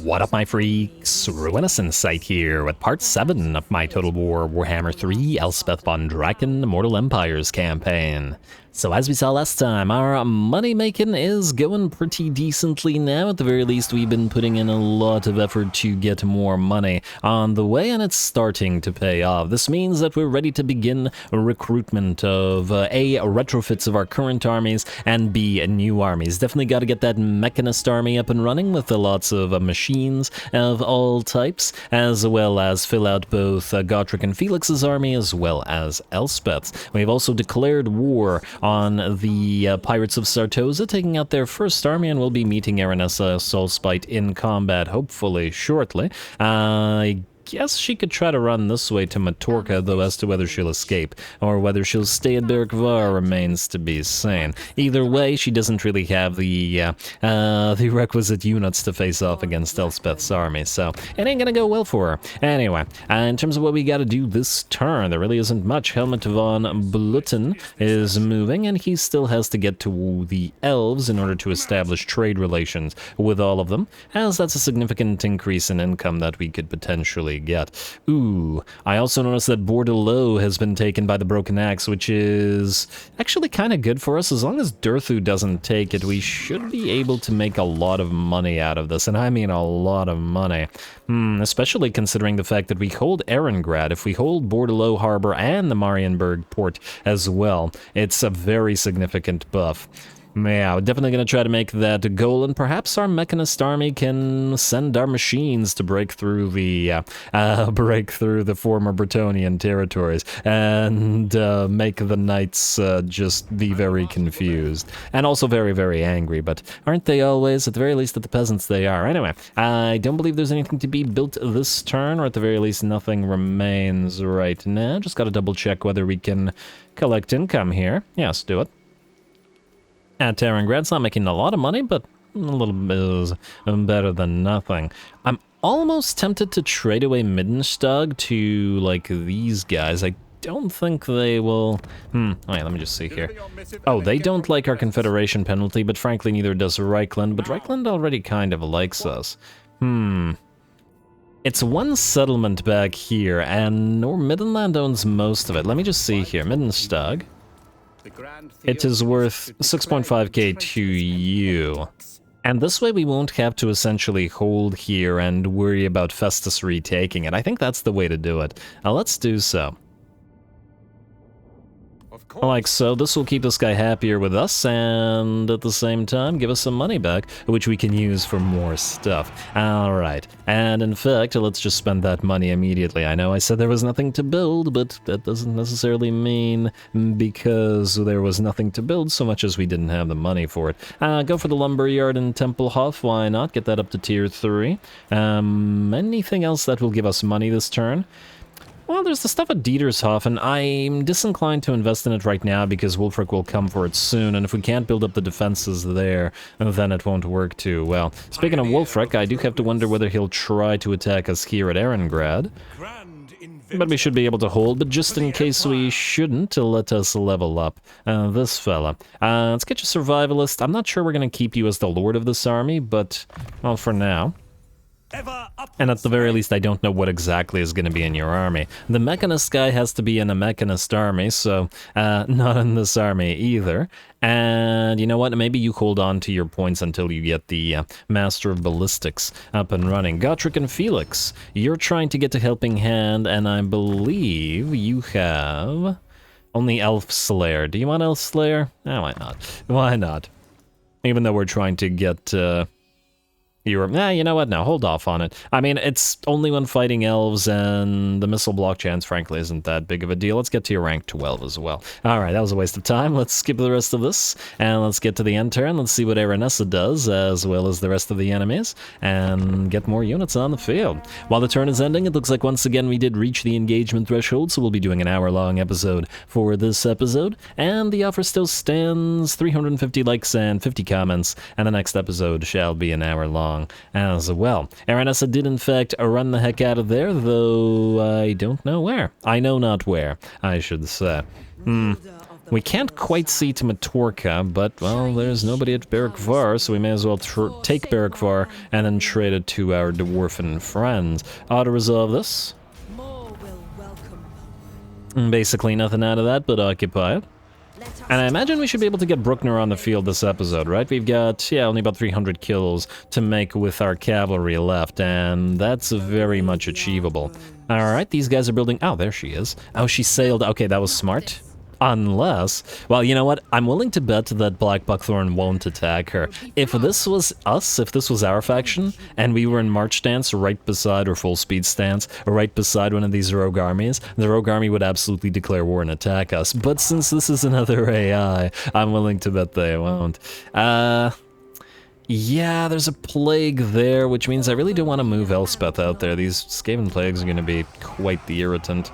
What up, my freaks? RuinusInsight here with part 7 of my Total War Warhammer 3 Elspeth von Draken Immortal Empires campaign. So as we saw last time, our money making is going pretty decently now. At the very least, we've been putting in a lot of effort to get more money on the way, and it's starting to pay off. This means that we're ready to begin recruitment of A, retrofits of our current armies, and B, new armies. Definitely got to get that mechanist army up and running with lots of machines of all types, as well as fill out both Gotrek and Felix's army, as well as Elspeth's. We've also declared war on the Pirates of Sartosa, taking out their first army, and we'll be meeting Aranessa Soulspite in combat, hopefully, shortly. I guess she could try to run this way to Matorka, though as to whether she'll escape, or whether she'll stay at Berkvar remains to be seen. Either way, she doesn't really have the requisite units to face off against Elspeth's army, so it ain't gonna go well for her. Anyway, in terms of what we gotta do this turn, there really isn't much. Helmut von Bluten is moving, and he still has to get to the elves in order to establish trade relations with all of them, as that's a significant increase in income that we could potentially get. Ooh, I also noticed that Bordelot has been taken by the Broken Axe, which is actually kind of good for us. As long as Durthu doesn't take it, we should be able to make a lot of money out of this, and I mean a lot of money. Especially considering the fact that we hold Erengrad. If we hold Bordelot Harbor and the Marienburg port as well, it's a very significant buff. Yeah, we're definitely going to try to make that a goal, and perhaps our Mechanist army can send our machines to break through the former Bretonnian territories and make the knights just be very confused and also very, very angry. But aren't they always? At the very least, at the peasants they are. Anyway, I don't believe there's anything to be built this turn, or at the very least, nothing remains right now. Just got to double check whether we can collect income here. Yes, do it. At Terrangrad's not making a lot of money, but a little bit is better than nothing. I'm almost tempted to trade away Middenstag to, like, these guys. I don't think they will... Wait, let me just see here. Oh, they don't like our Confederation penalty, but frankly neither does Reichland, but Reichland already kind of likes us. It's one settlement back here, and Middenland owns most of it. Let me just see here. Middenstag. It is worth 6.5k to you. And this way we won't have to essentially hold here and worry about Festus retaking it. I think that's the way to do it. Now let's do so. Like so, this will keep this guy happier with us, and at the same time give us some money back, which we can use for more stuff. Alright, and in fact, let's just spend that money immediately. I know I said there was nothing to build, but that doesn't necessarily mean because there was nothing to build so much as we didn't have the money for it. Go for the lumberyard in Tempelhof, why not? Get that up to tier 3. Anything else that will give us money this turn? Well, there's the stuff at Dietershofen. I'm disinclined to invest in it right now because Wulfric will come for it soon, and if we can't build up the defenses there, then it won't work too well. Speaking of Wulfric, I do have to wonder whether he'll try to attack us here at Erengrad. But we should be able to hold, but just in case we shouldn't, let us level up this fella. Let's get you Survivalist. I'm not sure we're going to keep you as the lord of this army, but, well, for now. And at the very least, I don't know what exactly is going to be in your army. The Mechanist guy has to be in a Mechanist army, so not in this army either. And you know what? Maybe you hold on to your points until you get the Master of Ballistics up and running. Gotrek and Felix, you're trying to get to Helping Hand, and I believe you have only Elf Slayer. Do you want Elf Slayer? Oh, why not? Why not? Even though we're trying to get... you know what? No, hold off on it. I mean, it's only when fighting elves, and the missile block chance, frankly, isn't that big of a deal. Let's get to your rank 12 as well. Alright, that was a waste of time. Let's skip the rest of this, and let's get to the end turn. Let's see what Aranessa does, as well as the rest of the enemies, and get more units on the field. While the turn is ending, it looks like once again we did reach the engagement threshold, so we'll be doing an hour-long episode for this episode, and the offer still stands: 350 likes and 50 comments, and the next episode shall be an hour long as well. Aranessa did in fact run the heck out of there, though I don't know where. I know not where, I should say. We can't quite see to Matorka, but, well, there's nobody at Berikvar, so we may as well take Berikvar and then trade it to our dwarfen friends. Auto-resolve this. Basically nothing out of that, but occupy it. And I imagine we should be able to get Bruckner on the field this episode, right? We've got, yeah, only about 300 kills to make with our cavalry left, and that's very much achievable. Alright, these guys are building... Oh, there she is. Oh, she sailed. Okay, that was smart. Unless... Well, you know what? I'm willing to bet that Black Buckthorn won't attack her. If this was us, if this was our faction, and we were in march stance right beside, or full speed stance, or right beside one of these rogue armies, the rogue army would absolutely declare war and attack us. But since this is another AI, I'm willing to bet they won't. Yeah, there's a plague there, which means I really don't want to move Elspeth out there. These Skaven plagues are going to be quite the irritant.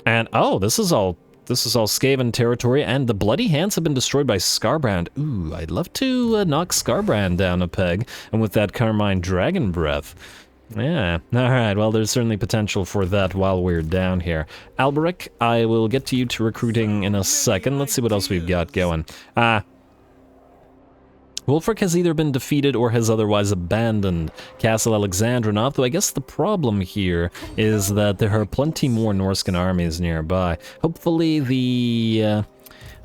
And, oh, this is all Skaven territory, and the Bloody Hands have been destroyed by Skarbrand. Ooh, I'd love to knock Skarbrand down a peg, and with that Carmine Dragon Breath. Yeah, alright, well, there's certainly potential for that while we're down here. Alberic, I will get to you to recruiting in a second. Let's see what else we've got going. Wulfric has either been defeated or has otherwise abandoned Castle Alexandrinov, though I guess the problem here is that there are plenty more Norscan armies nearby. Hopefully the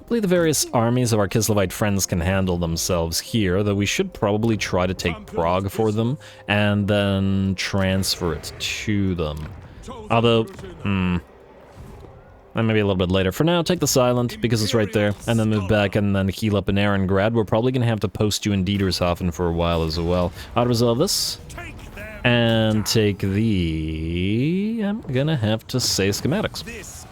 various armies of our Kislevite friends can handle themselves here, though we should probably try to take Prague for them and then transfer it to them. Although, and maybe a little bit later. For now, take the Silent, because it's right there, and then move back and then heal up in Erengrad. We're probably going to have to post you in Dietershafen for a while as well. I'll resolve this. And take the... I'm going to have to say schematics.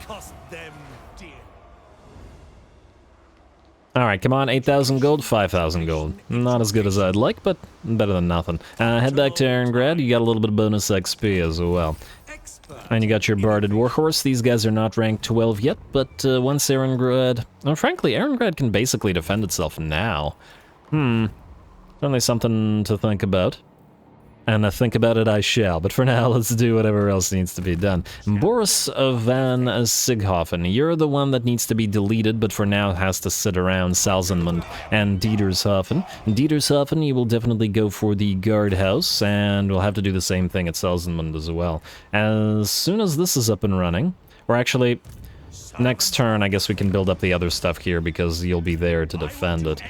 Alright, come on, 8,000 gold, 5,000 gold. Not as good as I'd like, but better than nothing. Head back to Erengrad, you got a little bit of bonus XP as well. And you got your Barded Warhorse. These guys are not ranked 12 yet, but once Erengrad... Well, frankly, Erengrad can basically defend itself now. Certainly something to think about. And think about it I shall, but for now, let's do whatever else needs to be done. Boris van Sighofen, you're the one that needs to be deleted, but for now has to sit around Salzenmund and Dietershafen. In Dietershafen, you will definitely go for the guardhouse, and we'll have to do the same thing at Salzenmund as well. As soon as this is up and running, or actually, next turn, I guess we can build up the other stuff here, because you'll be there to defend it.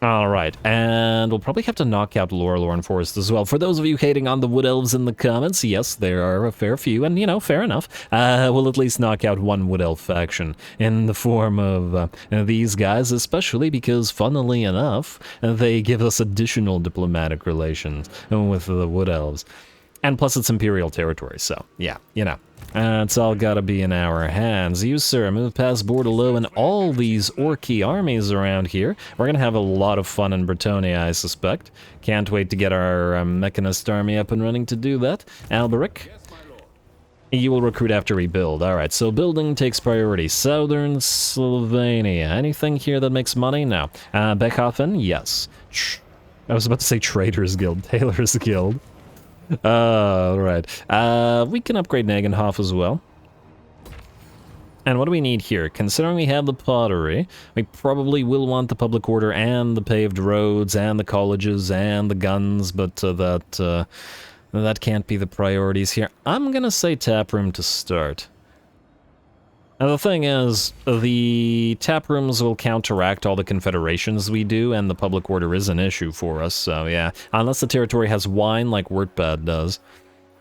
Alright, and we'll probably have to knock out Lorelorn Forest as well. For those of you hating on the Wood Elves in the comments, yes, there are a fair few, and, you know, fair enough. We'll at least knock out one Wood Elf faction in the form of these guys, especially because, funnily enough, they give us additional diplomatic relations with the Wood Elves. And plus it's Imperial territory, so, yeah, you know. It's all gotta be in our hands. You, sir, move past Bordelot and all these Orky armies around here. We're gonna have a lot of fun in Bretonnia, I suspect. Can't wait to get our Mechanist army up and running to do that. Alberic, you will recruit after we build. Alright, so building takes priority. Southern Slovenia. Anything here that makes money? No. Beckhofen? Yes. I was about to say Traders Guild. Tailors Guild. Right. We can upgrade Nagenhof as well. And what do we need here? Considering we have the pottery, we probably will want the public order and the paved roads and the colleges and the guns, but that can't be the priorities here. I'm gonna say taproom to start. Now the thing is, the tap rooms will counteract all the confederations we do, and the public order is an issue for us, so yeah. Unless the territory has wine like Wurtbad does,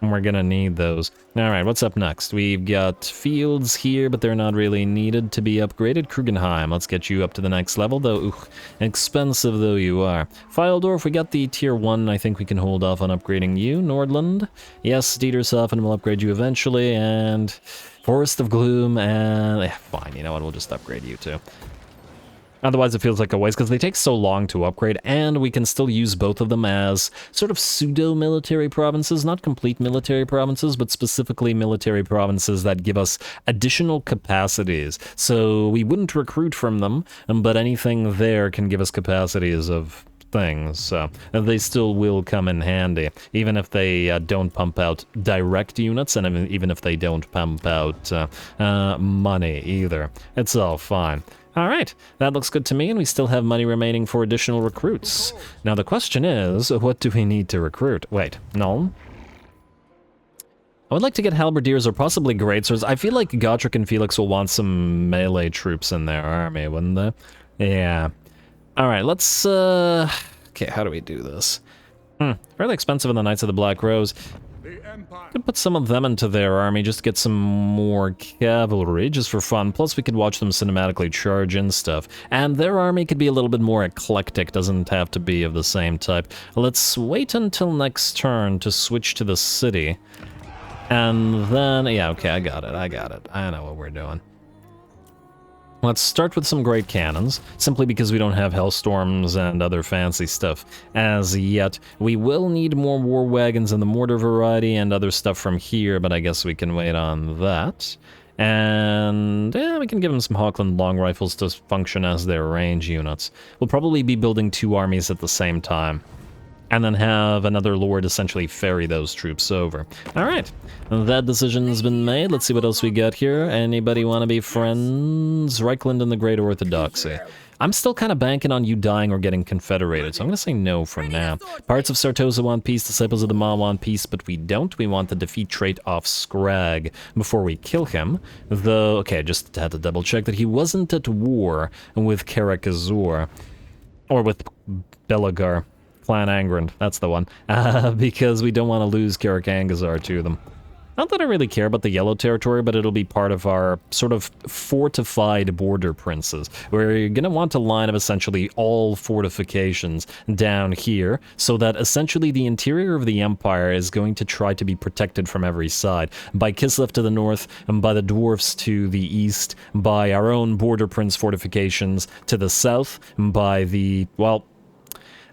and we're gonna need those. Alright, what's up next? We've got fields here, but they're not really needed to be upgraded. Krugenheim, let's get you up to the next level, though, expensive though you are. Feildorf, we got the tier 1, I think we can hold off on upgrading you. Nordland, yes, Dietershafen will upgrade you eventually, and... Forest of Gloom, and... fine, you know what, we'll just upgrade you too. Otherwise it feels like a waste, because they take so long to upgrade, and we can still use both of them as sort of pseudo-military provinces, not complete military provinces, but specifically military provinces that give us additional capacities. So we wouldn't recruit from them, but anything there can give us capacities of things, so they still will come in handy, even if they don't pump out direct units, and even if they don't pump out money either. It's all fine. Alright, that looks good to me, and we still have money remaining for additional recruits. Now the question is, what do we need to recruit? Wait, Nuln? I would like to get halberdiers or possibly greatswords. I feel like Gotrek and Felix will want some melee troops in their army, wouldn't they? Yeah. Alright, let's, okay, how do we do this? Fairly expensive in the Knights of the Black Rose. Could put some of them into their army, just to get some more cavalry, just for fun. Plus, we could watch them cinematically charge and stuff. And their army could be a little bit more eclectic, doesn't have to be of the same type. Let's wait until next turn to switch to the city. And then, yeah, okay, I got it. I know what we're doing. Let's start with some great cannons, simply because we don't have hellstorms and other fancy stuff as yet. We will need more war wagons in the mortar variety and other stuff from here, but I guess we can wait on that. And yeah, we can give them some Hawkland long rifles to function as their range units. We'll probably be building 2 armies at the same time, and then have another lord essentially ferry those troops over. Alright, that decision's been made. Let's see what else we got here. Anybody want to be friends? Reichland and the Great Orthodoxy. I'm still kind of banking on you dying or getting confederated, so I'm going to say no for now. Parts of Sartosa want peace, Disciples of the Maw want peace, but we don't. We want the defeat trait off Scrag before we kill him. Though, okay, just had to double check that he wasn't at war with Karak Azor, or with Belagar. Clan Angrand, that's the one, because we don't want to lose Karak Angazar to them. Not that I really care about the yellow territory, but it'll be part of our sort of fortified border princes, where you're going to want a line of essentially all fortifications down here, so that essentially the interior of the empire is going to try to be protected from every side, by Kislev to the north, and by the dwarfs to the east, by our own border prince fortifications to the south, and by the, well,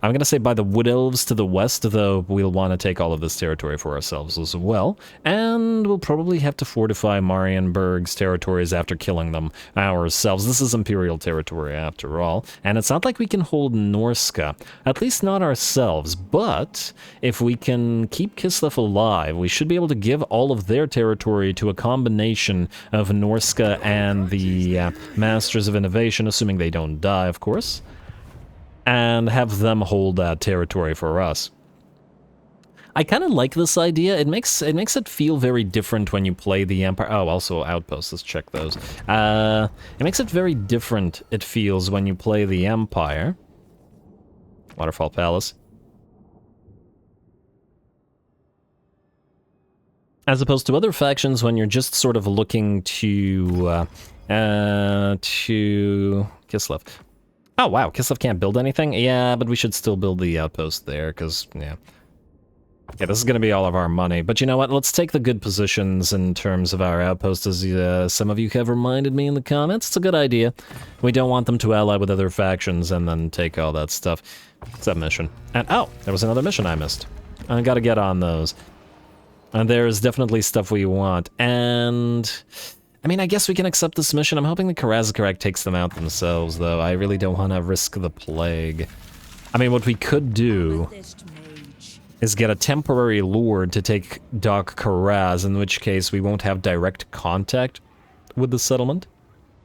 I'm going to say by the Wood Elves to the west, though we'll want to take all of this territory for ourselves as well. And we'll probably have to fortify Marienburg's territories after killing them ourselves. This is Imperial territory after all. And it's not like we can hold Norska, at least not ourselves. But if we can keep Kislev alive, we should be able to give all of their territory to a combination of Norska and the Masters of Innovation, assuming they don't die, of course, and have them hold that territory for us. I kind of like this idea. It makes it feel very different when you play the Empire. Oh, also outposts. Let's check those. It makes it very different, it feels, when you play the Empire. Waterfall Palace. As opposed to other factions when you're just sort of looking to Kislev. Oh, wow, Kislev can't build anything? Yeah, but we should still build the outpost there, because, yeah. Yeah, this is going to be all of our money. But you know what? Let's take the good positions in terms of our outpost, as some of you have reminded me in the comments. It's a good idea. We don't want them to ally with other factions and then take all that stuff. It's that mission. And, oh, there was another mission I missed. I gotta get on those. And there's definitely stuff we want. And I mean, I guess we can accept this mission. I'm hoping the Karazakarak takes them out themselves, though. I really don't want to risk the plague. I mean, what we could do is get a temporary lord to take Doc Karaz, in which case we won't have direct contact with the settlement.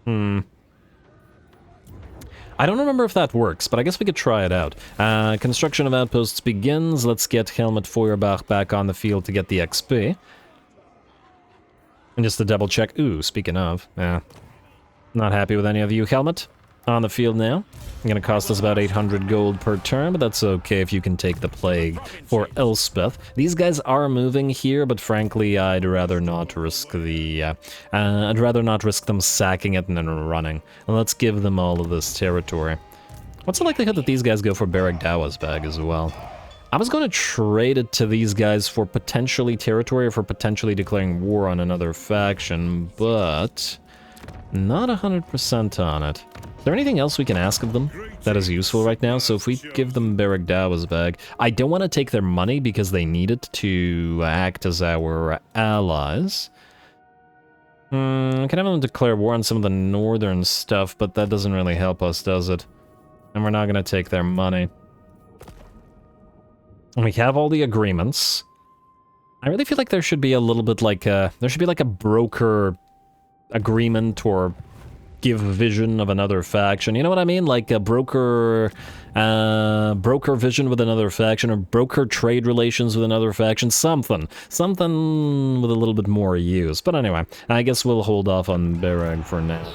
I don't remember if that works, but I guess we could try it out. Construction of outposts begins. Let's get Helmut Feuerbach back on the field to get the XP. And just to double check, ooh, speaking of, not happy with any of you, Helmut. On the field now. Gonna cost us about 800 gold per turn, but that's okay if you can take the plague for Elspeth. These guys are moving here, but frankly, I'd rather not risk the, I'd rather not risk them sacking it and then running. Let's give them all of this territory. What's the likelihood that these guys go for Bereg Dawa's bag as well? I was going to trade it to these guys for potentially territory or for potentially declaring war on another faction, but not 100% on it. Is there anything else we can ask of them that is useful right now? So if we give them Bereg Dawa's bag, I don't want to take their money because they need it to act as our allies. I can have them declare war on some of the northern stuff, but that doesn't really help us, does it? And we're not going to take their money. We have all the agreements. I really feel like there should be a little bit like a... There should be like a broker agreement or give vision of another faction. You know what I mean? Like a broker... broker vision with another faction, or broker trade relations with another faction. Something with a little bit more use. But anyway, I guess we'll hold off on Berag for now.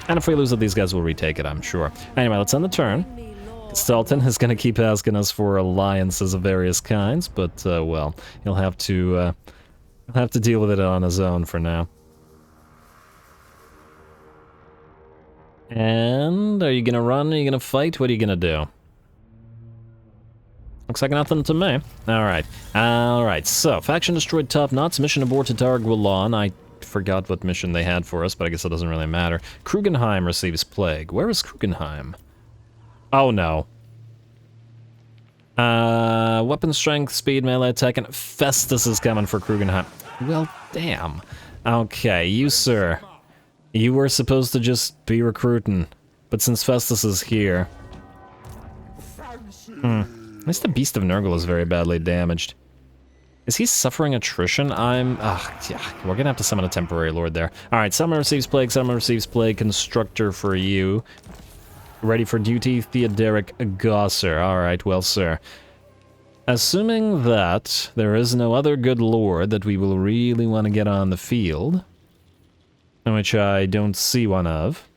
And if we lose it, these guys will retake it, I'm sure. Anyway, let's end the turn. Stelton is going to keep asking us for alliances of various kinds, but, well, he'll have to deal with it on his own for now. And are you going to run? Are you going to fight? What are you going to do? Looks like nothing to me. Alright, so, faction destroyed top knots, mission aborted Targwalon. I forgot what mission they had for us, but I guess it doesn't really matter. Krugenheim receives plague. Where is Krugenheim? Oh no. Weapon strength, speed, melee attack, and Festus is coming for Krugenheim. Well, damn. Okay, you, sir. You were supposed to just be recruiting, but since Festus is here... At least the Beast of Nurgle is very badly damaged. Is he suffering attrition? Yeah, we're gonna have to summon a temporary lord there. Alright, someone receives plague, constructor for you. Ready for duty, Theoderic Gosser. Alright, well, sir. Assuming that there is no other good lord that we will really want to get on the field, which I don't see one of.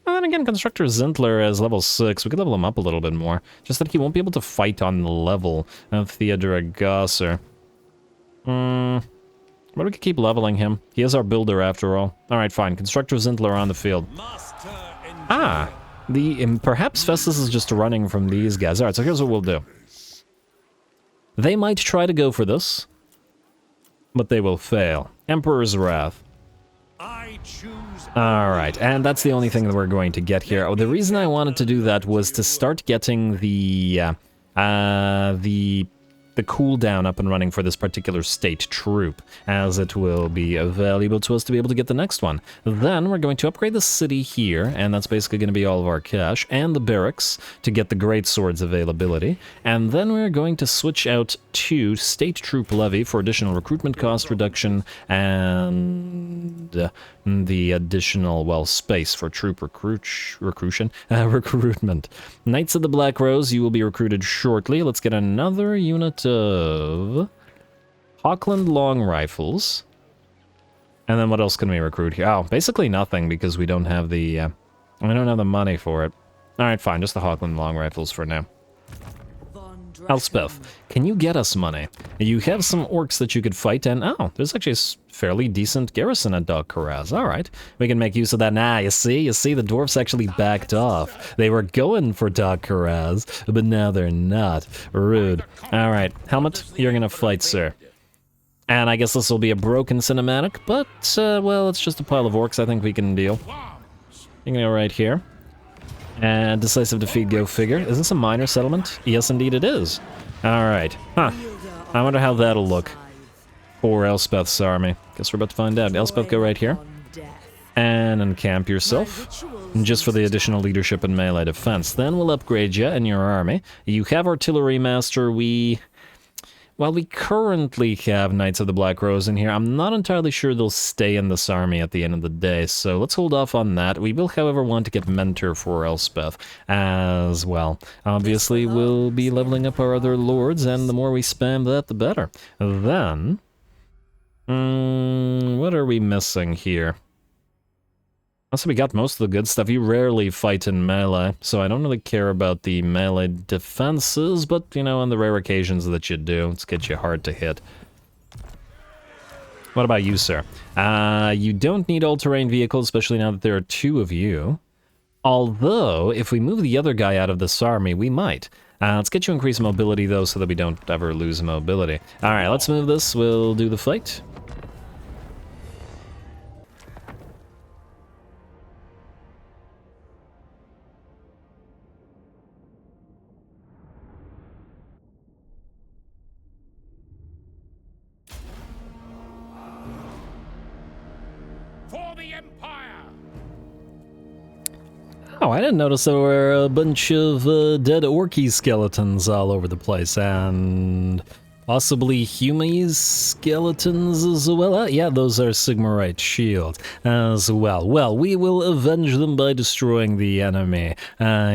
And then again, Constructor Zintler is level 6. We could level him up a little bit more. Just that he won't be able to fight on the level of Theoderic Gosser. But we could keep leveling him. He is our builder after all. Alright, fine. Constructor Zintler on the field. Perhaps Festus is just running from these guys. Alright, so here's what we'll do. They might try to go for this, but they will fail. Emperor's Wrath. Alright, and that's the only thing that we're going to get here. Oh, the reason I wanted to do that was to start getting the cooldown up and running for this particular state troop, as it will be valuable to us to be able to get the next one. Then we're going to upgrade the city here, and that's basically going to be all of our cash, and the barracks to get the great swords availability. And then we're going to switch out to state troop levy for additional recruitment cost reduction, and the additional, well, space for troop recruitment. Knights of the Black Rose, you will be recruited shortly. Let's get another unit of Hawkland long rifles. And then what else can we recruit here? Oh, basically nothing, because we don't have the money for it. Alright, fine, just the Hawkland long rifles for now. Elspeth, can you get us money? You have some orcs that you could fight, and oh, there's actually a fairly decent garrison at Dog Karaz. Alright, we can make use of that. Nah, you see, the dwarfs actually backed off. They were going for Dog Karaz, but now they're not. Rude. Alright, Helmet, you're gonna fight, sir. And I guess this will be a broken cinematic, but, well, it's just a pile of orcs I think we can deal. You can go right here. And decisive defeat, go figure. Is this a minor settlement? Yes, indeed it is. Alright. Huh. I wonder how that'll look for Elspeth's army. Guess we're about to find out. Elspeth, go right here. And encamp yourself. Just for the additional leadership and melee defense. Then we'll upgrade you and your army. You have Artillery Master. Well, we currently have Knights of the Black Rose in here. I'm not entirely sure they'll stay in this army at the end of the day, so let's hold off on that. We will, however, want to get Mentor for Elspeth as well. Obviously, we'll be leveling up our other lords, and the more we spam that, the better. Then, what are we missing here? Also, we got most of the good stuff. You rarely fight in melee, so I don't really care about the melee defenses, but, you know, on the rare occasions that you do, it's get you hard to hit. What about you, sir? You don't need all-terrain vehicles, especially now that there are 2 of you. Although, if we move the other guy out of this army, we might. Let's get you increased mobility, though, so that we don't ever lose mobility. Alright, let's move this. We'll do the fight. Oh, I didn't notice there were a bunch of dead orky skeletons all over the place, and possibly Humies skeletons as well. Yeah, those are Sigmarite shields as well. Well, we will avenge them by destroying the enemy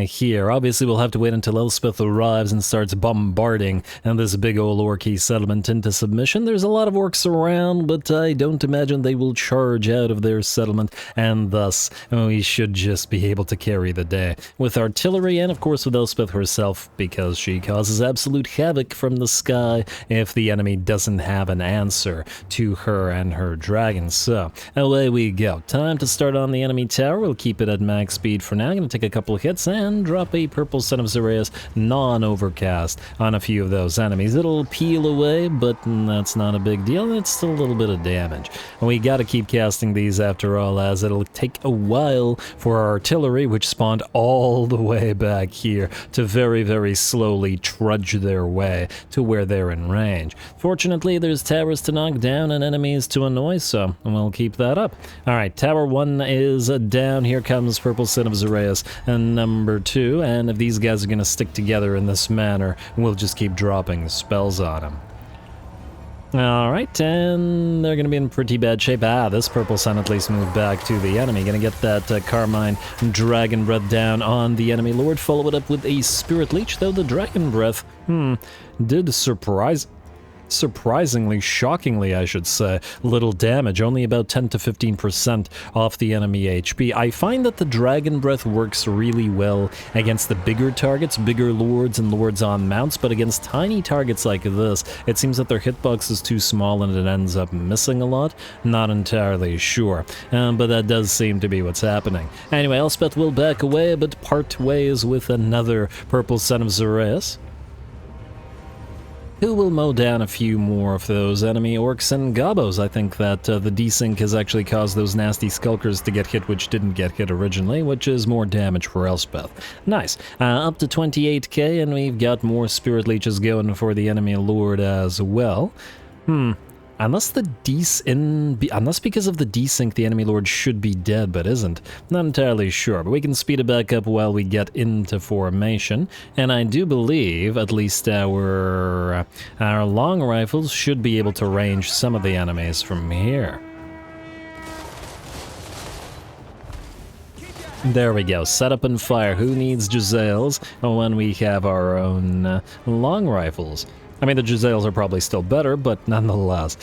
here. Obviously, we'll have to wait until Elspeth arrives and starts bombarding this big old orky settlement into submission. There's a lot of orcs around, but I don't imagine they will charge out of their settlement, and thus we should just be able to carry the day with artillery and, of course, with Elspeth herself, because she causes absolute havoc from the sky if the enemy doesn't have an answer to her and her dragon. So, away we go. Time to start on the enemy tower. We'll keep it at max speed for now. I'm going to take a couple of hits and drop a purple Son of Xeraeus non-overcast on a few of those enemies. It'll peel away, but that's not a big deal. It's still a little bit of damage. And we got to keep casting these after all, as it'll take a while for our artillery, which spawned all the way back here, to very, very slowly trudge their way to where they're in range. Fortunately, there's towers to knock down and enemies to annoy, so we'll keep that up. Alright, tower 1 is down. Here comes purple Son of Xeraeus and number 2, and if these guys are going to stick together in this manner, we'll just keep dropping spells on them. Alright, and they're going to be in pretty bad shape. This purple sun at least moved back to the enemy. Going to get that Carmine Dragon Breath down on the enemy lord. Follow it up with a Spirit Leech, though the Dragon Breath, did surprisingly, shockingly, I should say, little damage, only about 10 to 15% off the enemy HP. I find that the Dragon Breath works really well against the bigger targets, bigger lords and lords on mounts, but against tiny targets like this, it seems that their hitbox is too small and it ends up missing a lot. Not entirely sure, but that does seem to be what's happening. Anyway, Elspeth will back away, but part ways with another purple Son of Xeraeus, who will mow down a few more of those enemy orcs and gobos. I think that the desync has actually caused those nasty skulkers to get hit, which didn't get hit originally, which is more damage for Elspeth. Nice. Up to 28k, and we've got more Spirit Leeches going for the enemy lord as well. Unless because of the desync, the enemy lord should be dead, but isn't. Not entirely sure, but we can speed it back up while we get into formation. And I do believe at least our long rifles should be able to range some of the enemies from here. There we go. Set up and fire. Who needs Giselles when we have our own long rifles? I mean, the Giselles are probably still better, but nonetheless,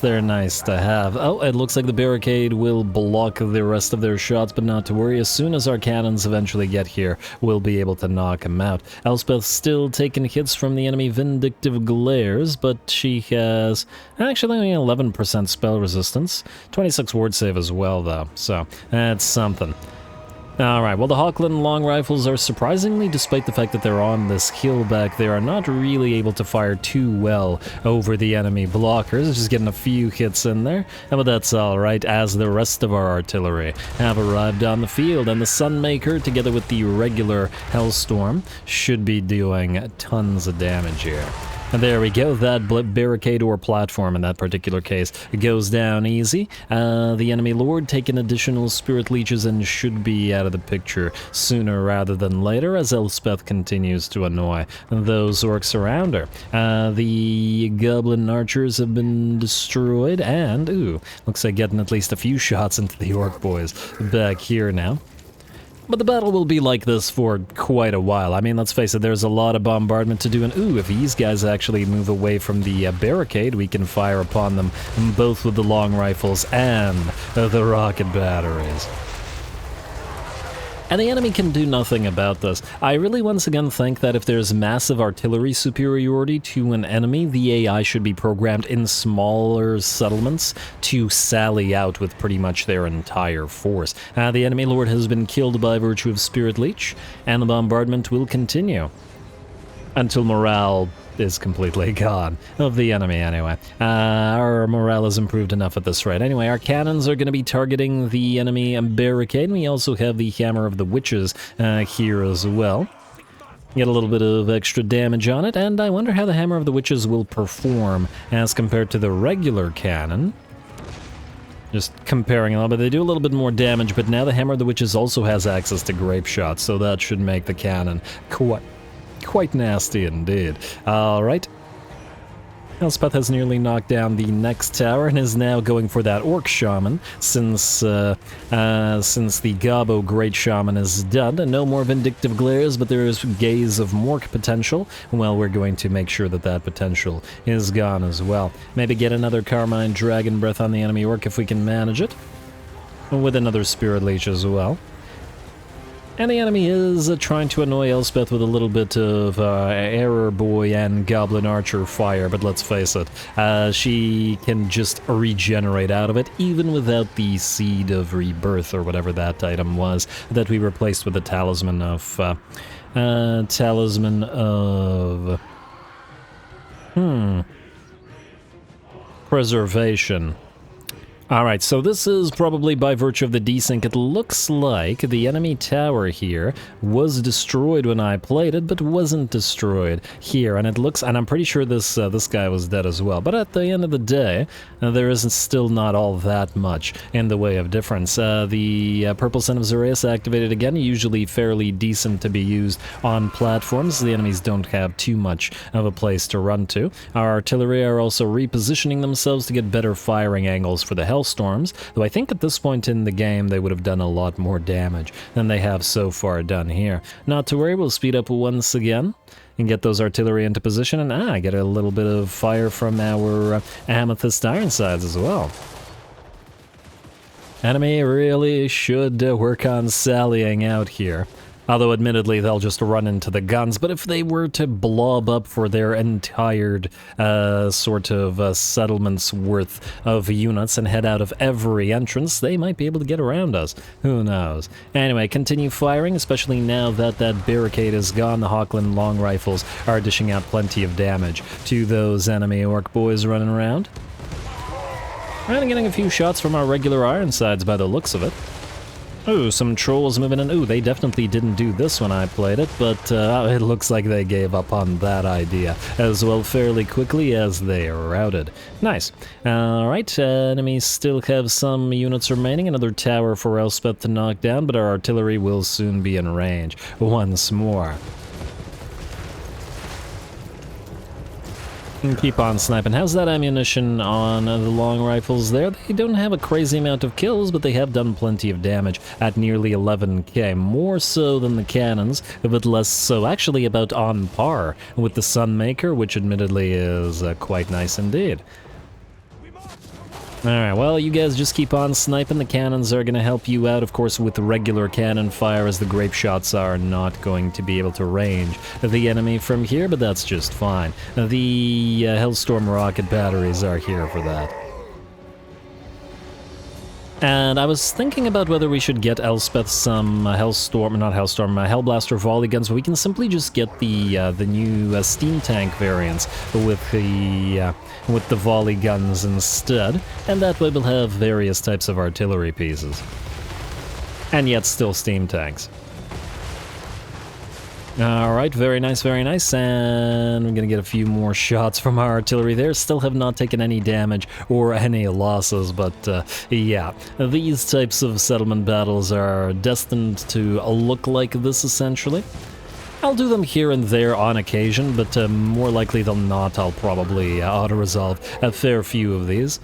they're nice to have. Oh, it looks like the barricade will block the rest of their shots, but not to worry. As soon as our cannons eventually get here, we'll be able to knock them out. Elspeth's still taking hits from the enemy Vindictive Glares, but she has actually only 11% spell resistance. 26 ward save as well, though, so that's something. Alright, well, the Hawkland long rifles are surprisingly, despite the fact that they're on this hill back there, are not really able to fire too well over the enemy blockers. Just getting a few hits in there, but that's alright, as the rest of our artillery have arrived on the field, and the Sunmaker, together with the regular Hellstorm, should be doing tons of damage here. And there we go, that barricade or platform in that particular case goes down easy. The enemy lord taking additional Spirit Leeches and should be out of the picture sooner rather than later, as Elspeth continues to annoy those orcs around her. The goblin archers have been destroyed, and looks like getting at least a few shots into the orc boys back here now. But the battle will be like this for quite a while. I mean, let's face it, there's a lot of bombardment to do, and if these guys actually move away from the barricade, we can fire upon them both with the long rifles and the rocket batteries. And the enemy can do nothing about this. I really once again think that if there's massive artillery superiority to an enemy, the AI should be programmed in smaller settlements to sally out with pretty much their entire force. The enemy lord has been killed by virtue of Spirit Leech, and the bombardment will continue until morale is completely gone, of the enemy anyway. Our morale is improved enough at this rate. Anyway, our cannons are going to be targeting the enemy barricade. We also have the Hammer of the Witches here as well. Get a little bit of extra damage on it, and I wonder how the Hammer of the Witches will perform as compared to the regular cannon. Just comparing a little bit, they do a little bit more damage, but now the Hammer of the Witches also has access to grape shots, so that should make the cannon quite nasty indeed. Alright. Elspeth has nearly knocked down the next tower and is now going for that Orc Shaman, since the Gabo Great Shaman is done, and no more Vindictive Glares, but there is Gaze of Mork potential. Well, we're going to make sure that that potential is gone as well. Maybe get another Carmine Dragon Breath on the enemy Orc if we can manage it, with another Spirit Leech as well. And the enemy is trying to annoy Elspeth with a little bit of Error Boy and Goblin Archer fire, but let's face it, she can just regenerate out of it, even without the Seed of Rebirth, or whatever that item was, that we replaced with the Talisman of... Preservation. Alright, so this is probably by virtue of the desync. It looks like the enemy tower here was destroyed when I played it, but wasn't destroyed here. And it looks, and I'm pretty sure this guy was dead as well. But at the end of the day, there isn't still not all that much in the way of difference. The Purple Son of Zoraeus activated again, usually fairly decent to be used on platforms. The enemies don't have too much of a place to run to. Our artillery are also repositioning themselves to get better firing angles for the Hellstorms, though I think at this point in the game they would have done a lot more damage than they have so far done here. Not to worry, we'll speed up once again and get those artillery into position, and get a little bit of fire from our Amethyst Ironsides as well. Enemy really should work on sallying out here. Although, admittedly, they'll just run into the guns. But if they were to blob up for their entire settlement's worth of units and head out of every entrance, they might be able to get around us. Who knows? Anyway, continue firing, especially now that that barricade is gone. The Hawkland long rifles are dishing out plenty of damage to those enemy Orc boys running around. And getting a few shots from our regular Ironsides by the looks of it. Ooh, some trolls moving in. Ooh, they definitely didn't do this when I played it, but it looks like they gave up on that idea as well fairly quickly as they routed. Nice. Alright, enemies still have some units remaining. Another tower for Elspeth to knock down, but our artillery will soon be in range once more. And keep on sniping. How's that ammunition on the long rifles there? They don't have a crazy amount of kills, but they have done plenty of damage at nearly 11k. More so than the cannons, but less so. Actually about on par with the Sunmaker, which admittedly is quite nice indeed. Alright, well, you guys just keep on sniping. The cannons are going to help you out, of course, with regular cannon fire, as the grape shots are not going to be able to range the enemy from here, but that's just fine. The Hellstorm rocket batteries are here for that. And I was thinking about whether we should get Elspeth some Hellblaster volley guns, but we can simply just get the new steam tank variants with the volley guns instead, and that way we'll have various types of artillery pieces, and yet still steam tanks. Alright, very nice, and we're gonna get a few more shots from our artillery there. Still have not taken any damage or any losses, but yeah, these types of settlement battles are destined to look like this, essentially. I'll do them here and there on occasion, but more likely than not, I'll probably auto-resolve a fair few of these.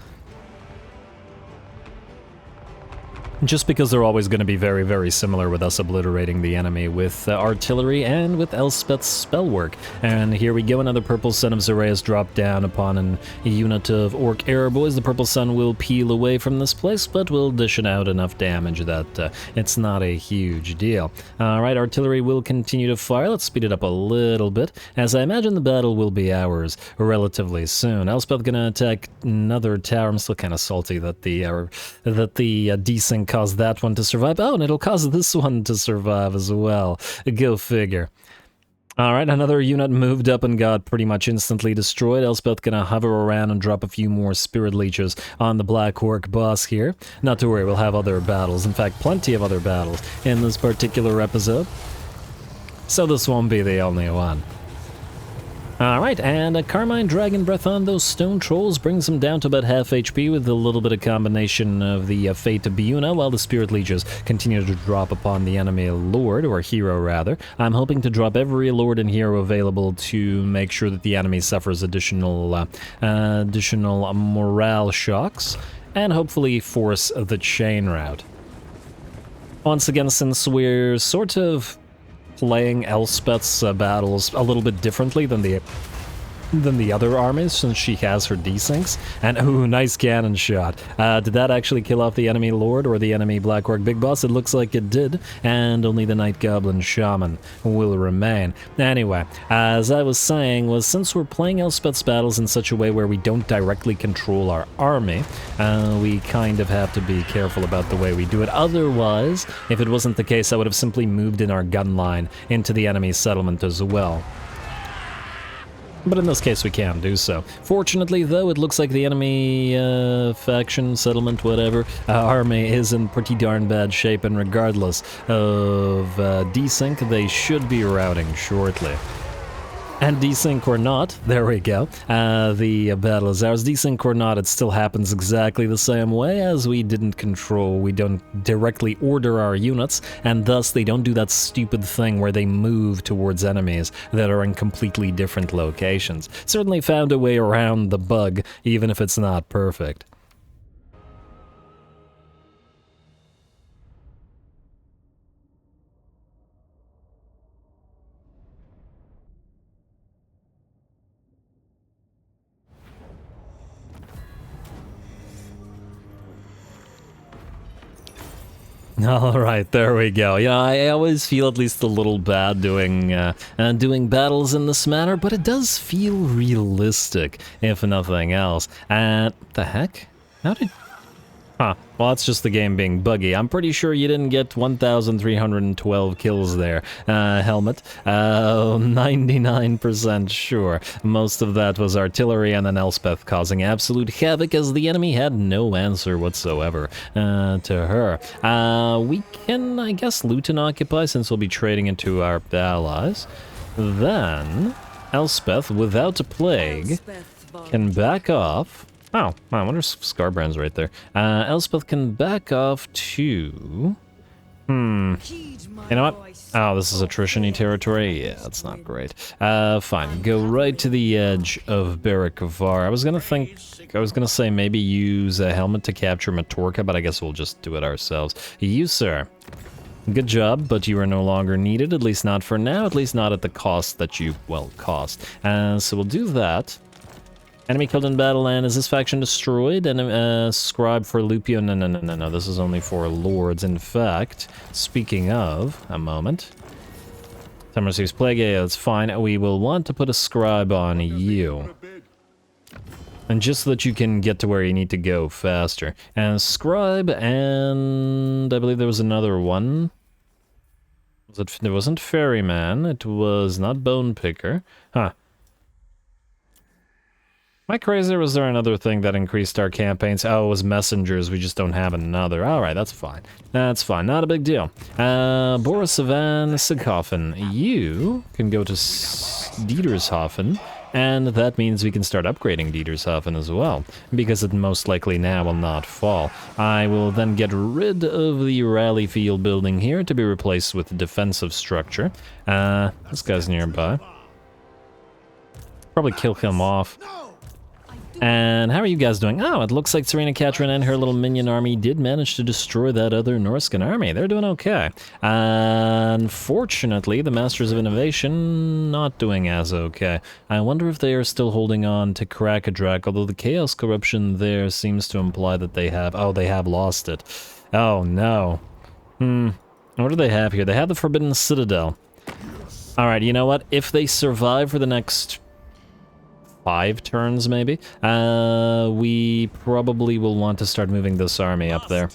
Just because they're always going to be very, very similar, with us obliterating the enemy with artillery and with Elspeth's spell work. And here we go, another Purple Son of Zoraeus dropped down upon a unit of Orc Arrow Boys. The Purple Sun will peel away from this place, but will dish it out enough damage that it's not a huge deal. Alright, artillery will continue to fire. Let's speed it up a little bit, as I imagine the battle will be ours relatively soon. Elspeth gonna attack another tower. I'm still kind of salty that the desync caused that one to survive. Oh, and it'll cause this one to survive as well. Go figure. Alright, another unit moved up and got pretty much instantly destroyed. Elspeth gonna hover around and drop a few more Spirit Leeches on the Black Orc boss here. Not to worry, we'll have other battles. In fact, plenty of other battles in this particular episode. So this won't be the only one. Alright, and a Carmine Dragon Breath on those Stone Trolls brings them down to about half HP with a little bit of combination of the Fate of Biuna, while the Spirit Leeches continue to drop upon the enemy Lord, or Hero rather. I'm hoping to drop every Lord and Hero available to make sure that the enemy suffers additional morale shocks, and hopefully force the chain route. Once again, since we're sort of playing Elspeth's battles a little bit differently than the other armies, since she has her desyncs. And ooh, nice cannon shot. Did that actually kill off the enemy Lord or the enemy Black Orc Big Boss? It looks like it did, and only the Night Goblin Shaman will remain. Anyway, as I was saying, was since we're playing Elspeth's battles in such a way where we don't directly control our army, we kind of have to be careful about the way we do it. Otherwise, if it wasn't the case, I would have simply moved in our gun line into the enemy settlement as well. But in this case, we can do so. Fortunately, though, it looks like the enemy faction, settlement, whatever, army is in pretty darn bad shape, and regardless of desync, they should be routing shortly. And desync or not, there we go, the battle is ours. Desync or not, it still happens exactly the same way, as we don't directly order our units, and thus they don't do that stupid thing where they move towards enemies that are in completely different locations. Certainly found a way around the bug, even if it's not perfect. Alright, there we go. Yeah, I always feel at least a little bad doing battles in this manner, but it does feel realistic, if nothing else. And the heck? How did... Huh, well that's just the game being buggy. I'm pretty sure you didn't get 1,312 kills there, Helmet. 99% sure. Most of that was artillery and then Elspeth causing absolute havoc, as the enemy had no answer whatsoever to her. We can, I guess, loot and occupy, since we'll be trading into our allies. Then, Elspeth, without a plague, can back off. Oh, I wonder if Scarbrand's right there. Elspeth can back off to... You know what? Oh, this is attrition-y territory? Yeah, that's not great. Fine. Go right to the edge of Barrakavar. I was gonna say maybe use a helmet to capture Matorka, but I guess we'll just do it ourselves. You, sir. Good job, but you are no longer needed, at least not for now, at least not at the cost that you, well, cost. So we'll do that. Enemy killed in battle, and is this faction destroyed? And scribe for Lupio? No, this is only for lords. In fact, speaking of, a moment. Time receives plague, yeah, that's fine. We will want to put a scribe on you. And just so that you can get to where you need to go faster. And scribe, and I believe there was another one. It wasn't ferryman, it was not bone picker. Huh. Am I crazy, or was there another thing that increased our campaigns? Oh, it was messengers, we just don't have another. Alright, that's fine. That's fine, not a big deal. Boris van Sighofen, you can go to Dietershofen, and that means we can start upgrading Dietershofen as well, because it most likely now will not fall. I will then get rid of the rally field building here to be replaced with a defensive structure. This guy's nearby. Probably kill him off. And how are you guys doing? Oh, it looks like Serena Catrin and her little minion army did manage to destroy that other Norscan army. They're doing okay. Unfortunately, the Masters of Innovation not doing as okay. I wonder if they are still holding on to Krakadrak, although the Chaos Corruption there seems to imply that they have... Oh, they have lost it. Oh, no. What do they have here? They have the Forbidden Citadel. Alright, you know what? If they survive for the next 5 turns, maybe, we probably will want to start moving this army up there.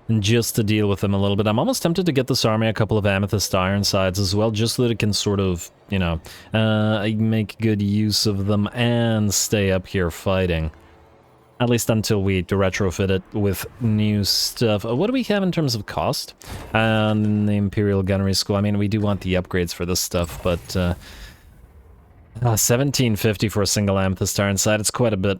And just to deal with them a little bit. I'm almost tempted to get this army a couple of Amethyst Ironsides as well, just so that it can sort of, you know, make good use of them and stay up here fighting. At least until we retrofit it with new stuff. What do we have in terms of cost? In the Imperial Gunnery School, I mean, we do want the upgrades for this stuff, but 1750 for a single Amethyst Iron Sight, it's quite a bit.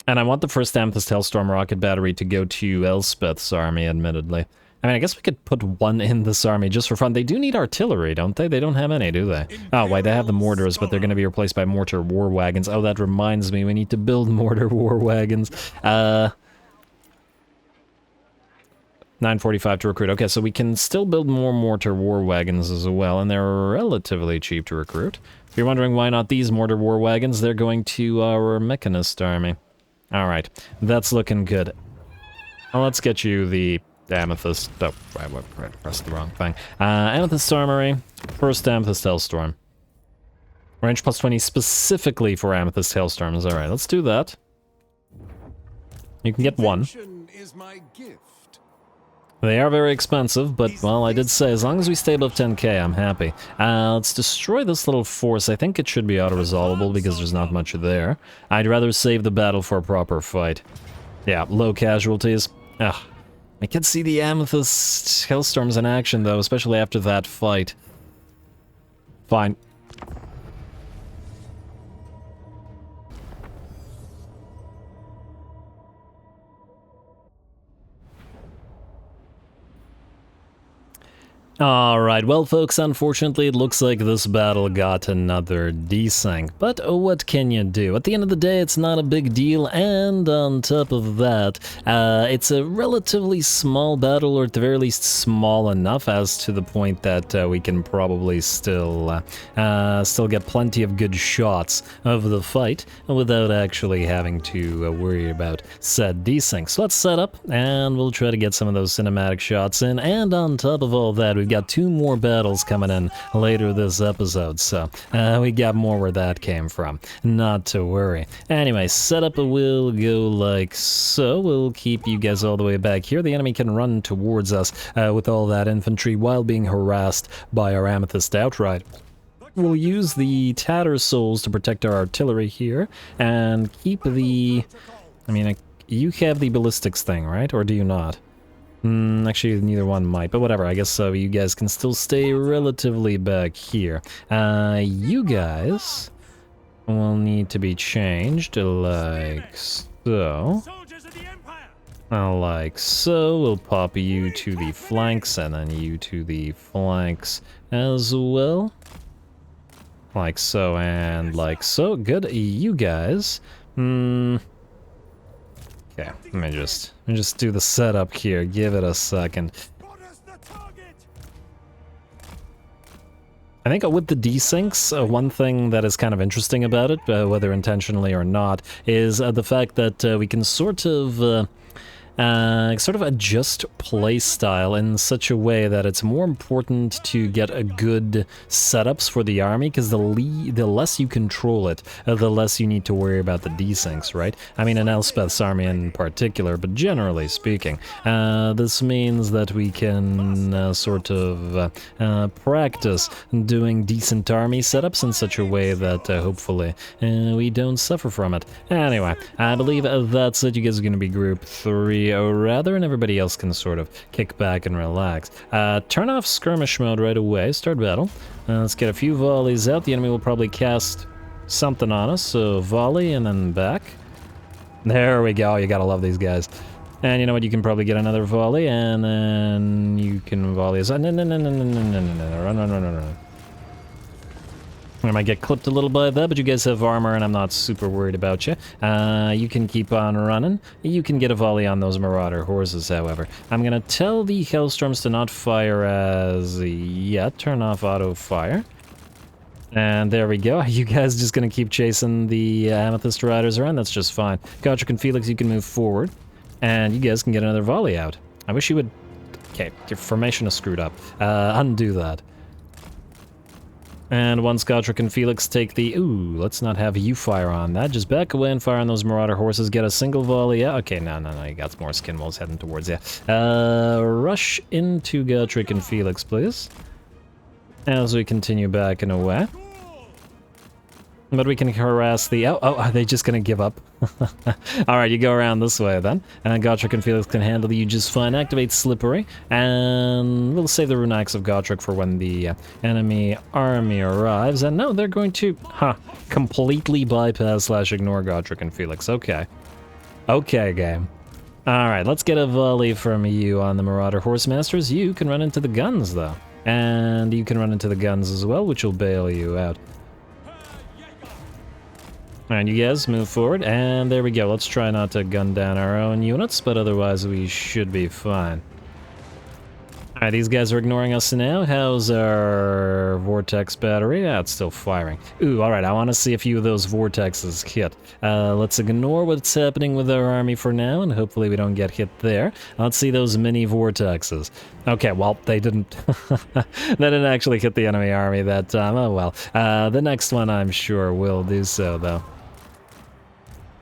And I want the first Amethyst Hellstorm rocket battery to go to Elspeth's army, admittedly. I mean, I guess we could put one in this army just for fun. They do need artillery, don't they? They don't have any, do they? Oh, wait, they have the mortars, but they're going to be replaced by mortar war wagons. Oh, that reminds me, we need to build mortar war wagons. 945 to recruit. Okay, so we can still build more mortar war wagons as well, and they're relatively cheap to recruit. If you're wondering why not these mortar war wagons, they're going to our mechanist army. Alright, that's looking good. Well, let's get you the Amethyst. Oh, I pressed the wrong thing. Amethyst Armory, first Amethyst Hellstorm. Range plus 20 specifically for Amethyst Hailstorms. Alright, let's do that. You can get one. They are very expensive, but, well, I did say, as long as we stay above 10k, I'm happy. Let's destroy this little force. I think it should be auto-resolvable because there's not much there. I'd rather save the battle for a proper fight. Yeah, low casualties. Ugh. I can see the Amethyst Hailstorms in action, though, especially after that fight. Fine. Alright, well folks, unfortunately it looks like this battle got another desync, but what can you do? At the end of the day, it's not a big deal, and on top of that, it's a relatively small battle, or at the very least small enough as to the point that we can probably still get plenty of good shots of the fight without actually having to worry about said desync. So let's set up, and we'll try to get some of those cinematic shots in, and on top of all that, we've got 2 more battles coming in later this episode, so we got more where that came from. Not to worry. Anyway, setup will go like so. We'll keep you guys all the way back here. The enemy can run towards us with all that infantry while being harassed by our Amethyst outright. We'll use the Tatter Souls to protect our artillery here, and keep the... I mean, you have the ballistics thing, right? Or do you not? Actually, neither one might, but whatever. I guess so. You guys can still stay relatively back here. You guys will need to be changed like so. Like so. We'll pop you to the flanks, and then you to the flanks as well. Like so, and like so. Good. You guys. Okay, let me just do the setup here. Give it a second. I think with the desyncs, one thing that is kind of interesting about it, whether intentionally or not, is the fact that we can sort of adjust play style in such a way that it's more important to get a good setups for the army, because the less you control it, the less you need to worry about the desyncs, right? I mean, in Elspeth's army in particular, but generally speaking, this means that we can practice doing decent army setups in such a way that hopefully we don't suffer from it. Anyway, I believe that's it. You guys are going to be group 3 or rather, and everybody else can sort of kick back and relax. Turn off skirmish mode right away. Start battle. Let's get a few volleys out. The enemy will probably cast something on us, so volley and then back. There we go. You gotta love these guys. And you know what? You can probably get another volley, and then you can volley. No, run. I might get clipped a little by that, but you guys have armor, and I'm not super worried about you. You can keep on running. You can get a volley on those Marauder horses, however. I'm gonna tell the Hailstorms to not fire as yet. Turn off auto fire. And there we go. You guys just gonna keep chasing the Amethyst Riders around? That's just fine. Godric and Felix, you can move forward. And you guys can get another volley out. I wish you would... Okay, your formation is screwed up. Undo that. And once Godric and Felix take the... Ooh, let's not have you fire on that. Just back away and fire on those Marauder horses. Get a single volley. Yeah, okay, no. You got more skin wolves heading towards you. Rush into Godric and Felix, please. As we continue back and away. But we can harass the... Oh, are they just gonna give up? Alright, you go around this way then. And Gotrek and Felix can handle you just fine. Activate Slippery. And we'll save the Runaks of Gotrek for when the enemy army arrives. And no, they're going to... completely bypass / ignore Gotrek and Felix. Okay. Okay, game. Alright, let's get a volley from you on the Marauder Horsemasters. You can run into the guns, though. And you can run into the guns as well, which will bail you out. Alright, you guys move forward, and there we go. Let's try not to gun down our own units, but otherwise we should be fine. Alright, these guys are ignoring us now. How's our Vortex battery? Yeah, it's still firing. Ooh, alright, I want to see a few of those Vortexes hit. Let's ignore what's happening with our army for now, and hopefully we don't get hit there. Let's see those mini Vortexes. Okay, well, they didn't... they didn't actually hit the enemy army that time. Oh well. The next one, I'm sure, will do so, though.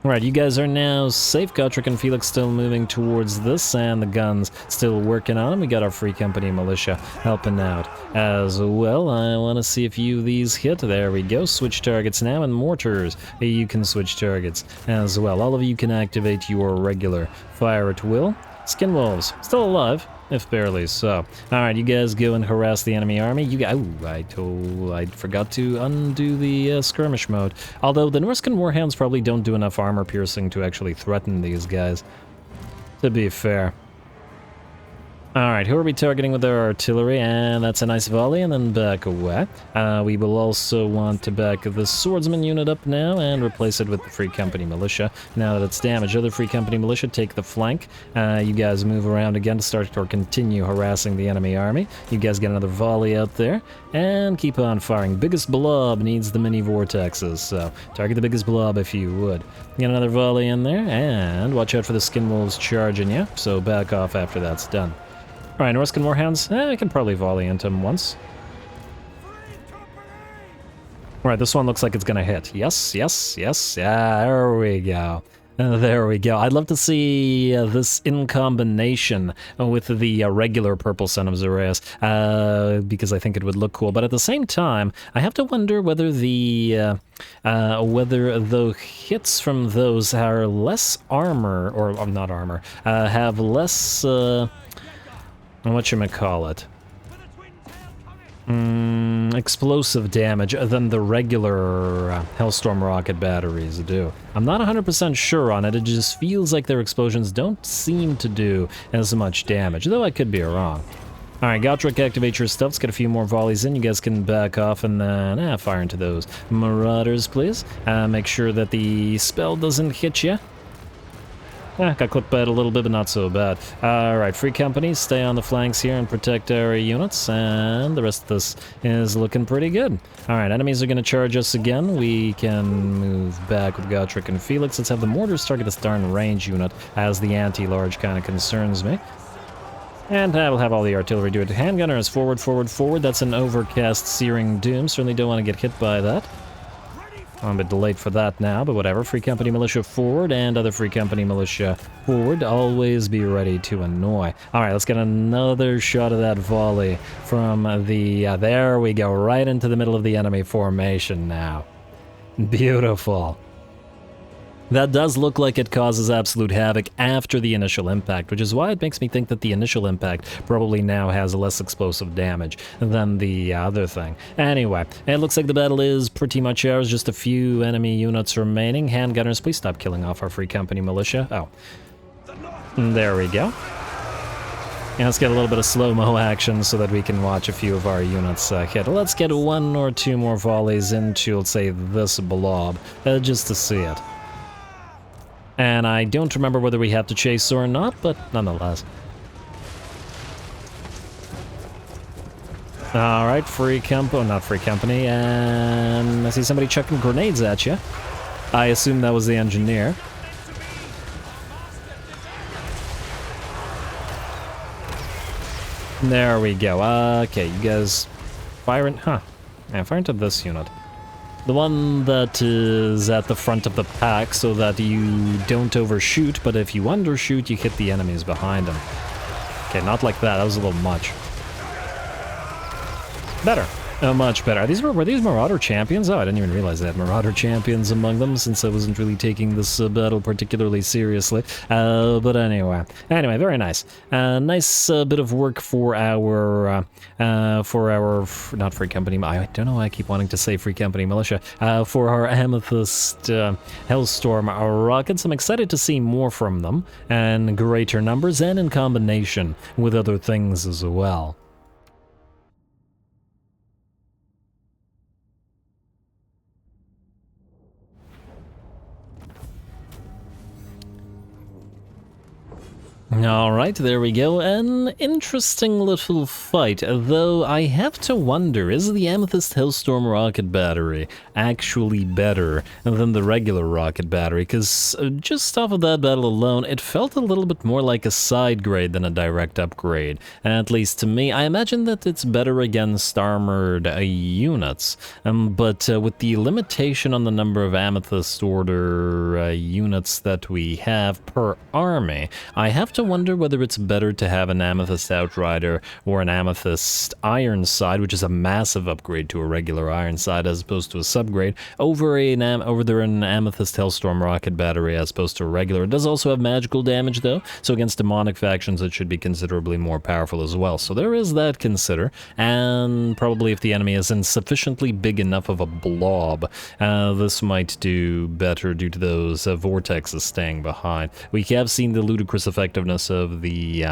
Right, you guys are now safe. Gotrek and Felix still moving towards this, and the guns still working on them. We got our Free Company militia helping out as well. I want to see a few of these hit. There we go. Switch targets now, and mortars. You can switch targets as well. All of you can activate your regular fire at will. Skinwolves, still alive, if barely so. Alright, you guys go and harass the enemy army. You guys... Oh, I forgot to undo the skirmish mode. Although the Norscan Warhounds probably don't do enough armor piercing to actually threaten these guys, to be fair. Alright, who are we targeting with our artillery? And that's a nice volley, and then back away. We will also want to back the swordsman unit up now and replace it with the Free Company militia. Now that it's damaged, other Free Company militia take the flank. You guys move around again to start or continue harassing the enemy army. You guys get another volley out there, and keep on firing. Biggest blob needs the mini vortexes, so target the biggest blob if you would. Get another volley in there, and watch out for the skinwolves charging you, so back off after that's done. Alright, Norscan Warhounds, I can probably volley into them once. Alright, this one looks like it's gonna hit. Yes, yes, yes, yeah, there we go. There we go. I'd love to see this in combination with the regular Purple Son of Xeraeus, because I think it would look cool. But at the same time, I have to wonder whether the hits from those are less armor, or not armor, have less, whatchamacallit, explosive damage than the regular Hellstorm rocket batteries do. I'm not 100% sure on it, it just feels like their explosions don't seem to do as much damage, though I could be wrong. Alright, Gotrek, activate your stuff. Let's get a few more volleys in. You guys can back off and then fire into those marauders, please. Make sure that the spell doesn't hit you. Got clipped by it a little bit, but not so bad. Alright, Free Companies, stay on the flanks here and protect our units, and the rest of this is looking pretty good. Alright, enemies are going to charge us again. We can move back with Gotrek and Felix. Let's have the mortars target this darn range unit, as the anti-large kind of concerns me. And I will have all the artillery do it. Handgunners, forward, forward, forward. That's an overcast Searing Doom. Certainly don't want to get hit by that. I'm a bit delayed for that now, but whatever. Free Company militia forward, and other Free Company militia forward. Always be ready to annoy. Alright, let's get another shot of that volley from the... there we go, right into the middle of the enemy formation now. Beautiful. That does look like it causes absolute havoc after the initial impact, which is why it makes me think that the initial impact probably now has less explosive damage than the other thing. Anyway, it looks like the battle is pretty much ours, just a few enemy units remaining. Handgunners, please stop killing off our Free Company militia. Oh. There we go. And let's get a little bit of slow-mo action so that we can watch a few of our units hit. Let's get one or two more volleys into, let's say, this blob, just to see it. And I don't remember whether we have to chase or not, but nonetheless. Alright, not Free Company, and I see somebody chucking grenades at you. I assume that was the engineer. There we go. Okay, you guys firing, yeah, fire into this unit. The one that is at the front of the pack so that you don't overshoot, but if you undershoot, you hit the enemies behind them. Okay, not like that. That was a little much. Better. Much better. Were these Marauder champions? Oh, I didn't even realize they had Marauder champions among them, since I wasn't really taking this battle particularly seriously. But anyway, very nice. Nice bit of work for our not free company. I don't know why I keep wanting to say free company militia. For our Amethyst Hellstorm rockets. I'm excited to see more from them, and greater numbers, and in combination with other things as well. Alright, there we go. An interesting little fight, though I have to wonder, is the Amethyst Hellstorm rocket battery actually better than the regular rocket battery? Because just off of that battle alone, it felt a little bit more like a side grade than a direct upgrade. At least to me. I imagine that it's better against armored units, but with the limitation on the number of Amethyst Order units that we have per army, I have to wonder whether it's better to have an Amethyst Outrider or an Amethyst Ironside, which is a massive upgrade to a regular Ironside as opposed to a subgrade, over an Amethyst Hellstorm rocket battery as opposed to a regular. It does also have magical damage though, so against demonic factions it should be considerably more powerful as well. So there is that consider, and probably if the enemy isn't sufficiently big enough of a blob, this might do better due to those vortexes staying behind. We have seen the ludicrous effectiveness of the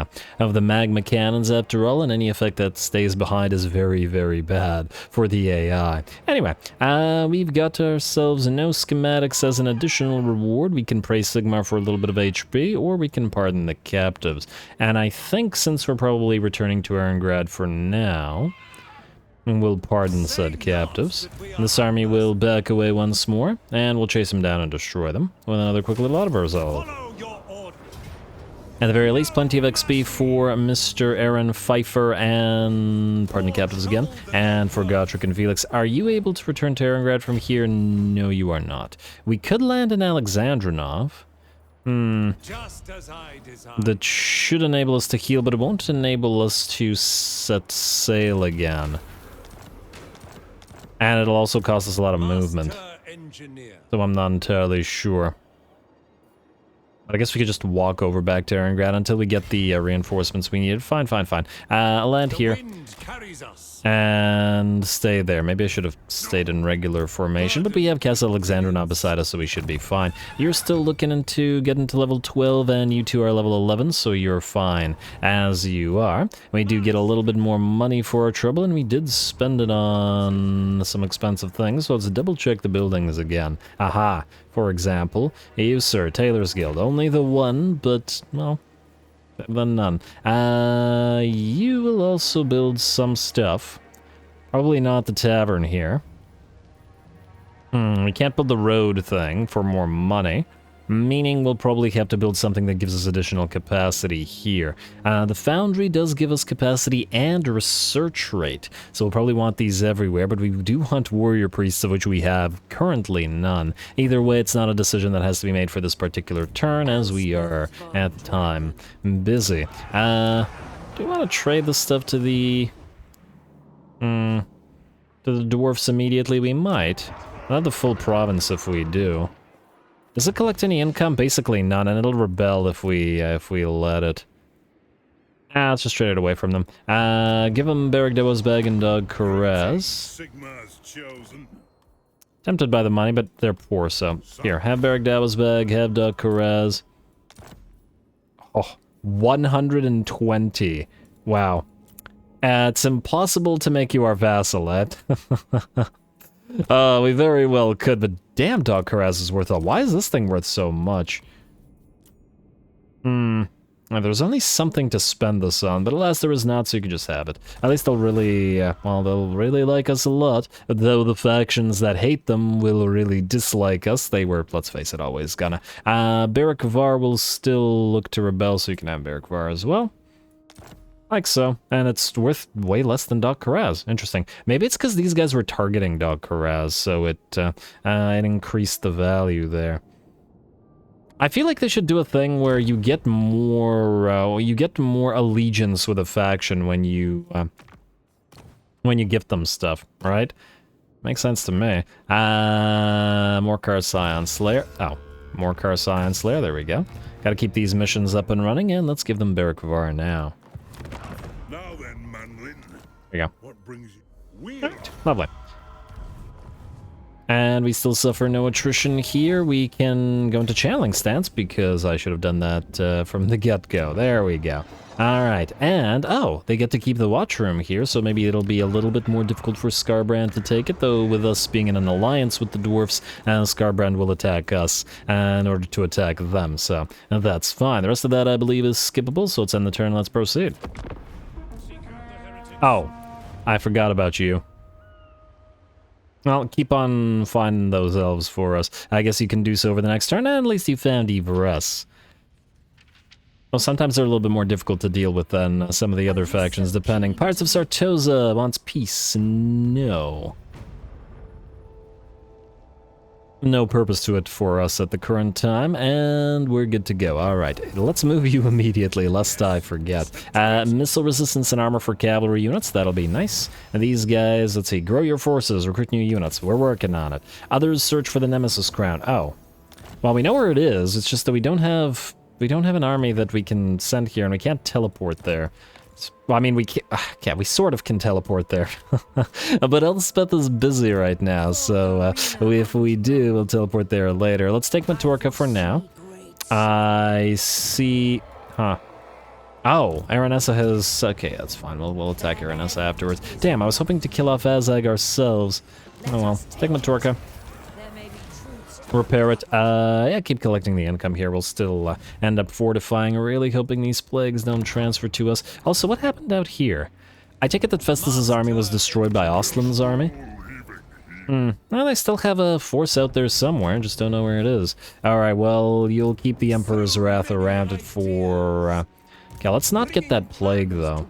magma cannons after all, and any effect that stays behind is very, very bad for the AI. Anyway, we've got ourselves no schematics as an additional reward. We can praise Sigmar for a little bit of HP, or we can pardon the captives. And I think since we're probably returning to Erengrad for now, we'll pardon said captives. This army will back away once more, and we'll chase them down and destroy them with another quick little auto resolve. At the very least, plenty of XP for Mr. Aaron Pfeiffer and, pardon the captives again, and for Gotrek and Felix. Are you able to return to Erengrad from here? No, you are not. We could land in Alexandrinov. That should enable us to heal, but it won't enable us to set sail again. And it'll also cost us a lot of movement. So I'm not entirely sure. But I guess we could just walk over back to Erengrad until we get the reinforcements we needed. Fine. I'll land here and stay there. Maybe I should have stayed in regular formation, but we have Castle Alexandrinov beside us, so we should be fine. You're still looking into getting to level 12, and you two are level 11, so you're fine as you are. We do get a little bit more money for our trouble, and we did spend it on some expensive things, so let's double check the buildings again. Aha! For example, you, sir, Tailor's Guild. Only the one, but, well, better than none. You will also build some stuff. Probably not the tavern here. We can't build the road thing for more money. Meaning we'll probably have to build something that gives us additional capacity here. The foundry does give us capacity and research rate, so we'll probably want these everywhere, but we do want warrior priests, of which we have currently none. Either way, it's not a decision that has to be made for this particular turn, as we are, at the time, busy. Do we want to trade this stuff to the... to the dwarfs immediately? We might. Not the full province if we do. Does it collect any income? Basically none, and it'll rebel if we let it. Let's just trade it away from them. Give them Beric Dewo's Bag and Dog Karez. Tempted by the money, but they're poor, so... Here, have Beric Dewo's Bag, have Dog Karez. Oh, 120. Wow. It's impossible to make you our vassalette. We very well could, but damn, Dog Karez is worth a... Why is this thing worth so much? There's only something to spend this on, but alas, there is not, so you can just have it. At least they'll really, well, they'll really like us a lot, though the factions that hate them will really dislike us. They were, let's face it, always gonna. Beric Var will still look to rebel, so you can have Beric Var as well. Like so, and it's worth way less than Dog Karez. Interesting. Maybe it's because these guys were targeting Dog Karez, so it increased the value there. I feel like they should do a thing where you get more allegiance with a faction when you when you gift them stuff, right? Makes sense to me. Morr Scion Slayer. Oh, Morr Scion Slayer, there we go. Gotta keep these missions up and running, and let's give them Beric Var now. Now then, Manlin. There you go. What brings you? Right, lovely. And we still suffer no attrition here. We can go into channeling stance because I should have done that from the get-go. There we go. Alright, and, oh, they get to keep the watch room here, so maybe it'll be a little bit more difficult for Skarbrand to take it, though with us being in an alliance with the dwarfs, Skarbrand will attack us in order to attack them, so that's fine. The rest of that, I believe, is skippable, so let's end the turn, let's proceed. Oh, I forgot about you. Well, keep on finding those elves for us. I guess you can do so over the next turn, and at least you found Everus. Well, sometimes they're a little bit more difficult to deal with than some of the other factions, depending. Pirates of Sartosa wants peace. No. No purpose to it for us at the current time, and we're good to go. Alright, let's move you immediately, lest I forget. Missile resistance and armor for cavalry units, that'll be nice. And these guys, let's see, grow your forces, recruit new units, we're working on it. Others search for the Nemesis Crown. Oh. Well, we know where it is, it's just that we don't have an army that we can send here, and we can't teleport there. Well, I mean, we can't, we sort of can teleport there. But Elspeth is busy right now, so if we do, we'll teleport there later. Let's take Matorka for now. I see... Huh. Oh, Aranessa has... Okay, that's fine. We'll attack Aranessa afterwards. Damn, I was hoping to kill off Azag ourselves. Oh well. Let's take Matorka. Repair it. Yeah, keep collecting the income here. We'll still end up fortifying, really hoping these plagues don't transfer to us. Also, what happened out here? I take it that Festus's army was destroyed by Ostland's army? Well, they still have a force out there somewhere, just don't know where it is. Alright, well, you'll keep the Emperor's Wrath around it for... Okay, let's not get that plague, though.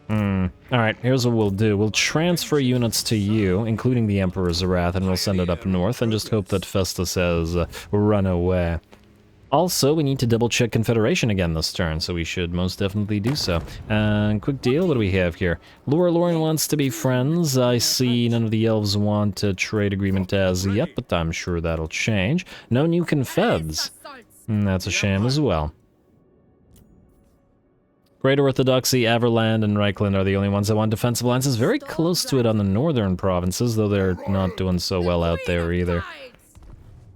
Alright, here's what we'll do. We'll transfer units to you, including the Emperor's Wrath, and we'll send it up north, and just hope that Festus has run away. Also, we need to double-check Confederation again this turn, so we should most definitely do so. Quick deal, what do we have here? Lauren wants to be friends. I see none of the elves want a trade agreement as yet, but I'm sure that'll change. No new Confeds. That's a shame as well. Great Orthodoxy, Averland, and Reichland are the only ones that want defensive alliances. Very close to it on the northern provinces, though they're not doing so well out there either.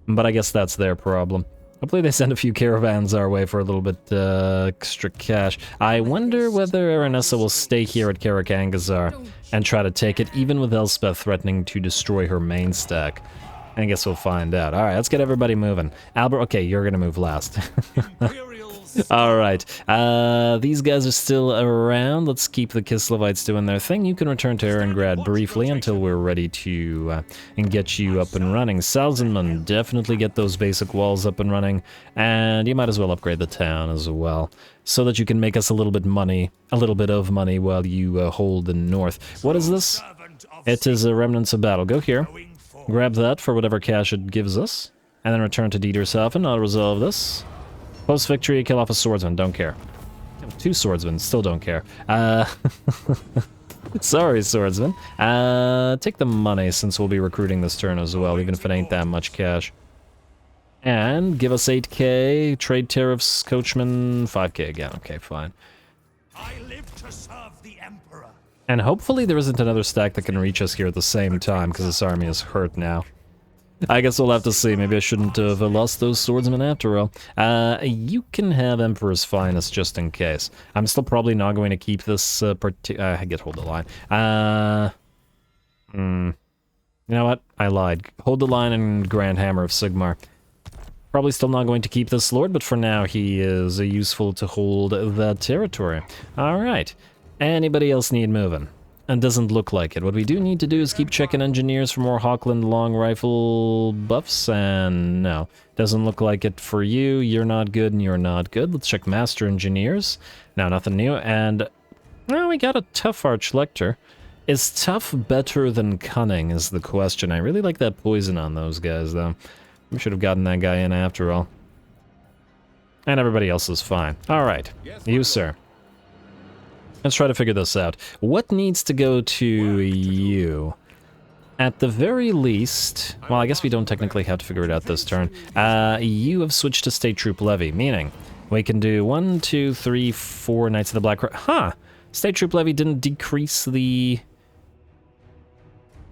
But I guess that's their problem. Hopefully they send a few caravans our way for a little bit extra cash. I wonder whether Aranessa will stay here at Karakangazar and try to take it, even with Elspeth threatening to destroy her main stack. I guess we'll find out. Alright, let's get everybody moving. Albert, okay, you're gonna move last. Alright, these guys are still around. Let's keep the Kislevites doing their thing. You can return to Erengrad briefly until we're ready to get you up and running. Salzenman, definitely get those basic walls up and running, and you might as well upgrade the town as well, so that you can make us a little bit of money while you hold the north. What is this? It is a Remnants of Battle. Go here, grab that for whatever cash it gives us, and then return to Dietershafen. I'll resolve this. Post-victory, kill off a swordsman, don't care. Two swordsmen, still don't care. Sorry, swordsman. Take the money, since we'll be recruiting this turn as well, even if it ain't that much cash. And give us 8k, trade tariffs, coachman, 5k again. Okay, fine. I live to serve the Emperor. And hopefully there isn't another stack that can reach us here at the same time, because this army is hurt now. I guess we'll have to see. Maybe I shouldn't have lost those swordsmen after all. You can have Emperor's Finest just in case. I'm still probably not going to keep this I get hold the line. You know what? I lied. Hold the line and Grand Hammer of Sigmar. Probably still not going to keep this lord, but for now he is useful to hold that territory. Alright. Anybody else need moving? And doesn't look like it. What we do need to do is keep checking engineers for more Hawkland long rifle buffs, and no. Doesn't look like it for you. You're not good and you're not good. Let's check master engineers. No, nothing new. And, well, we got a tough archlector. Is tough better than cunning is the question. I really like that poison on those guys, though. We should have gotten that guy in after all. And everybody else is fine. Alright. You, sir. Let's try to figure this out. What needs to go to you? At the very least, well, I guess we don't technically have to figure it out this turn. You have switched to State Troop Levy, meaning we can do 1, 2, 3, 4 Knights of the Black Cross. Huh! State Troop Levy didn't decrease the...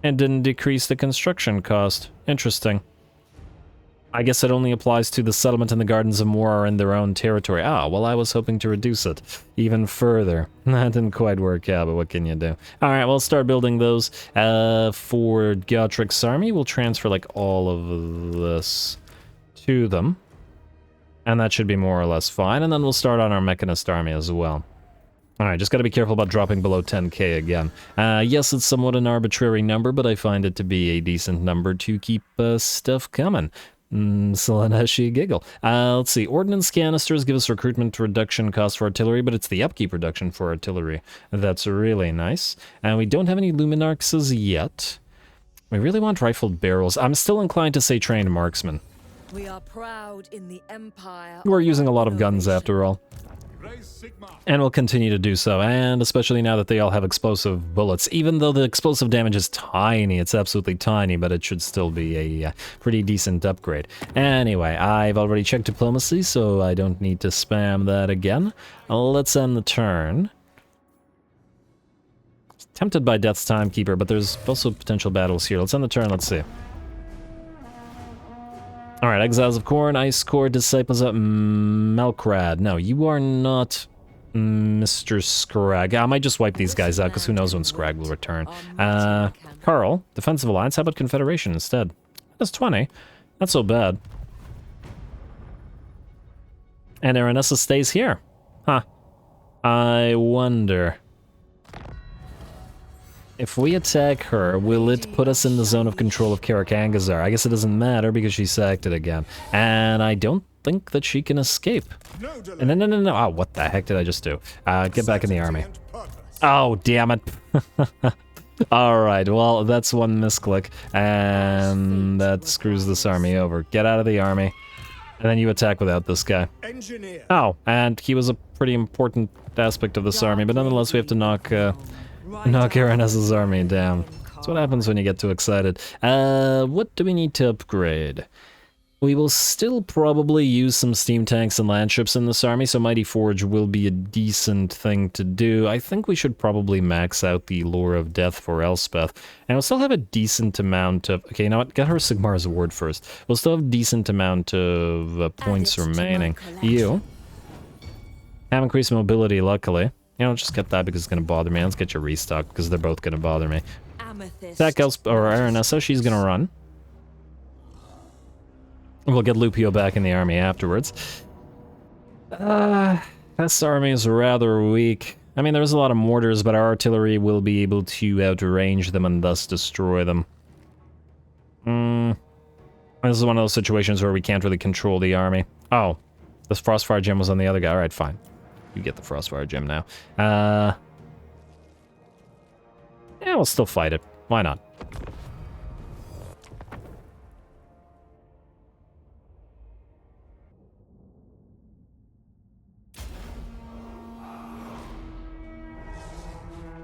and didn't decrease the construction cost. Interesting. I guess it only applies to the settlement and the Gardens of Morr in their own territory. Ah, well, I was hoping to reduce it even further. That didn't quite work out, but what can you do? Alright, we'll start building those. For Gotrik's army, we'll transfer, like, all of this to them. And that should be more or less fine. And then we'll start on our Mechanist army as well. Alright, just gotta be careful about dropping below 10k again. Yes, it's somewhat an arbitrary number, but I find it to be a decent number to keep stuff coming. Slaneshi giggle. Let's see. Ordnance canisters give us recruitment reduction cost for artillery, but it's the upkeep reduction for artillery. That's really nice. And we don't have any luminarchs yet. We really want rifled barrels. I'm still inclined to say trained marksmen. We are proud in the Empire. We're using a lot of guns after all. And we'll continue to do so, and especially now that they all have explosive bullets. Even though the explosive damage is tiny, it's absolutely tiny, but it should still be a pretty decent upgrade. Anyway, I've already checked diplomacy, so I don't need to spam that again. Let's end the turn. Tempted by Death's Timekeeper, but there's also potential battles here. Let's end the turn, let's see. Alright, Exiles of Khorne, Ice Core, Disciples of Melkrad. No, you are not Mr. Scrag. I might just wipe these guys out, because who knows when Scrag will return. Carl, Defensive Alliance, how about Confederation instead? That's 20. Not so bad. And Aranessa stays here. Huh. I wonder... if we attack her, will it put us in the zone of control of Karak Angazar? I guess it doesn't matter because she sacked it again. And I don't think that she can escape. No. Oh, what the heck did I just do? Get back in the army. Oh, damn it. Alright, well, that's one misclick. And that screws this army over. Get out of the army. And then you attack without this guy. Oh, and he was a pretty important aspect of this army, but nonetheless we have to knock Aranessa's army down. That's what happens when you get too excited. What do we need to upgrade? We will still probably use some steam tanks and landships in this army, so Mighty Forge will be a decent thing to do. I think we should probably max out the Lure of Death for Elspeth. And we'll still have a decent amount of... okay, you know what? Get her Sigmar's Award first. We'll still have a decent amount of points remaining. You have increased mobility, luckily. You know, just get that because it's going to bother me. Let's get your restock because they're both going to bother me. Attack Aranessa, she's going to run. We'll get Lupio back in the army afterwards. This army is rather weak. I mean, there's a lot of mortars, but our artillery will be able to outrange them and thus destroy them. This is one of those situations where we can't really control the army. Oh, this Frostfire Gem was on the other guy. Alright, fine. You get the Frostfire Gem now. Yeah, we'll still fight it. Why not?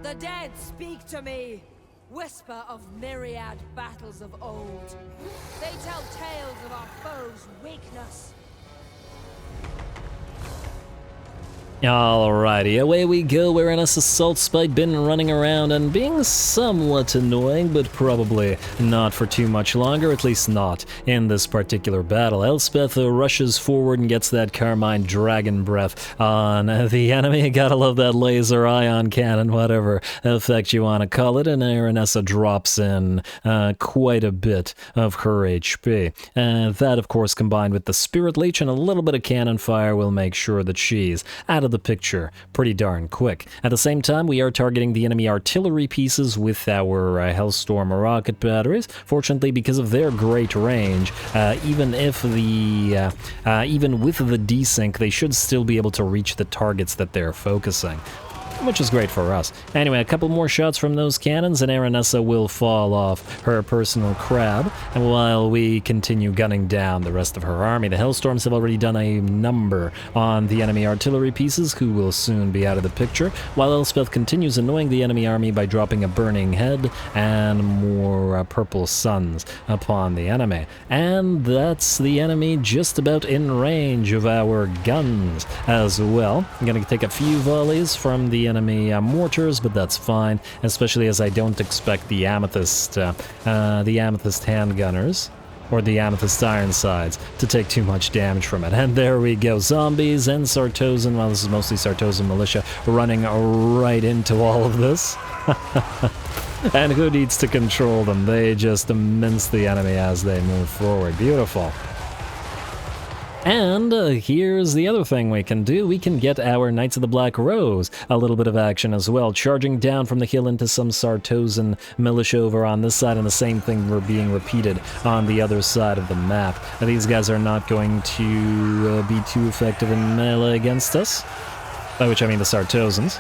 The dead speak to me, whisper of myriad battles of old. They tell tales of our foes' weakness. Alrighty, away we go. Warrenus Assault Spite been running around and being somewhat annoying, but probably not for too much longer, at least not in this particular battle. Elspeth rushes forward and gets that Carmine Dragon Breath on the enemy. Gotta love that laser ion cannon, whatever effect you want to call it, and Aranessa drops in quite a bit of her HP. That, of course, combined with the Spirit Leech and a little bit of cannon fire will make sure that she's out of the picture pretty darn quick. At the same time, we are targeting the enemy artillery pieces with our Hellstorm rocket batteries. Fortunately, because of their great range, even with the desync, they should still be able to reach the targets that they're focusing. which is great for us. Anyway, a couple more shots from those cannons and Aranessa will fall off her personal crab, and while we continue gunning down the rest of her army. The Hellstorms have already done a number on the enemy artillery pieces, who will soon be out of the picture, while Elspeth continues annoying the enemy army by dropping a burning head and more purple suns upon the enemy. And that's the enemy just about in range of our guns as well. I'm gonna take a few volleys from the enemy mortars, but that's fine, especially as I don't expect the amethyst handgunners or the Amethyst Ironsides to take too much damage from it. And there we go, zombies and Sartosan, well, this is mostly Sartosan militia, running right into all of this. And who needs to control them? They just mince the enemy as they move forward. Beautiful. And here's the other thing we can do. We can get our Knights of the Black Rose a little bit of action as well, charging down from the hill into some Sartosan militia over on this side, and the same thing we're being repeated on the other side of the map. Now, these guys are not going to be too effective in melee against us, by which I mean the Sartosans.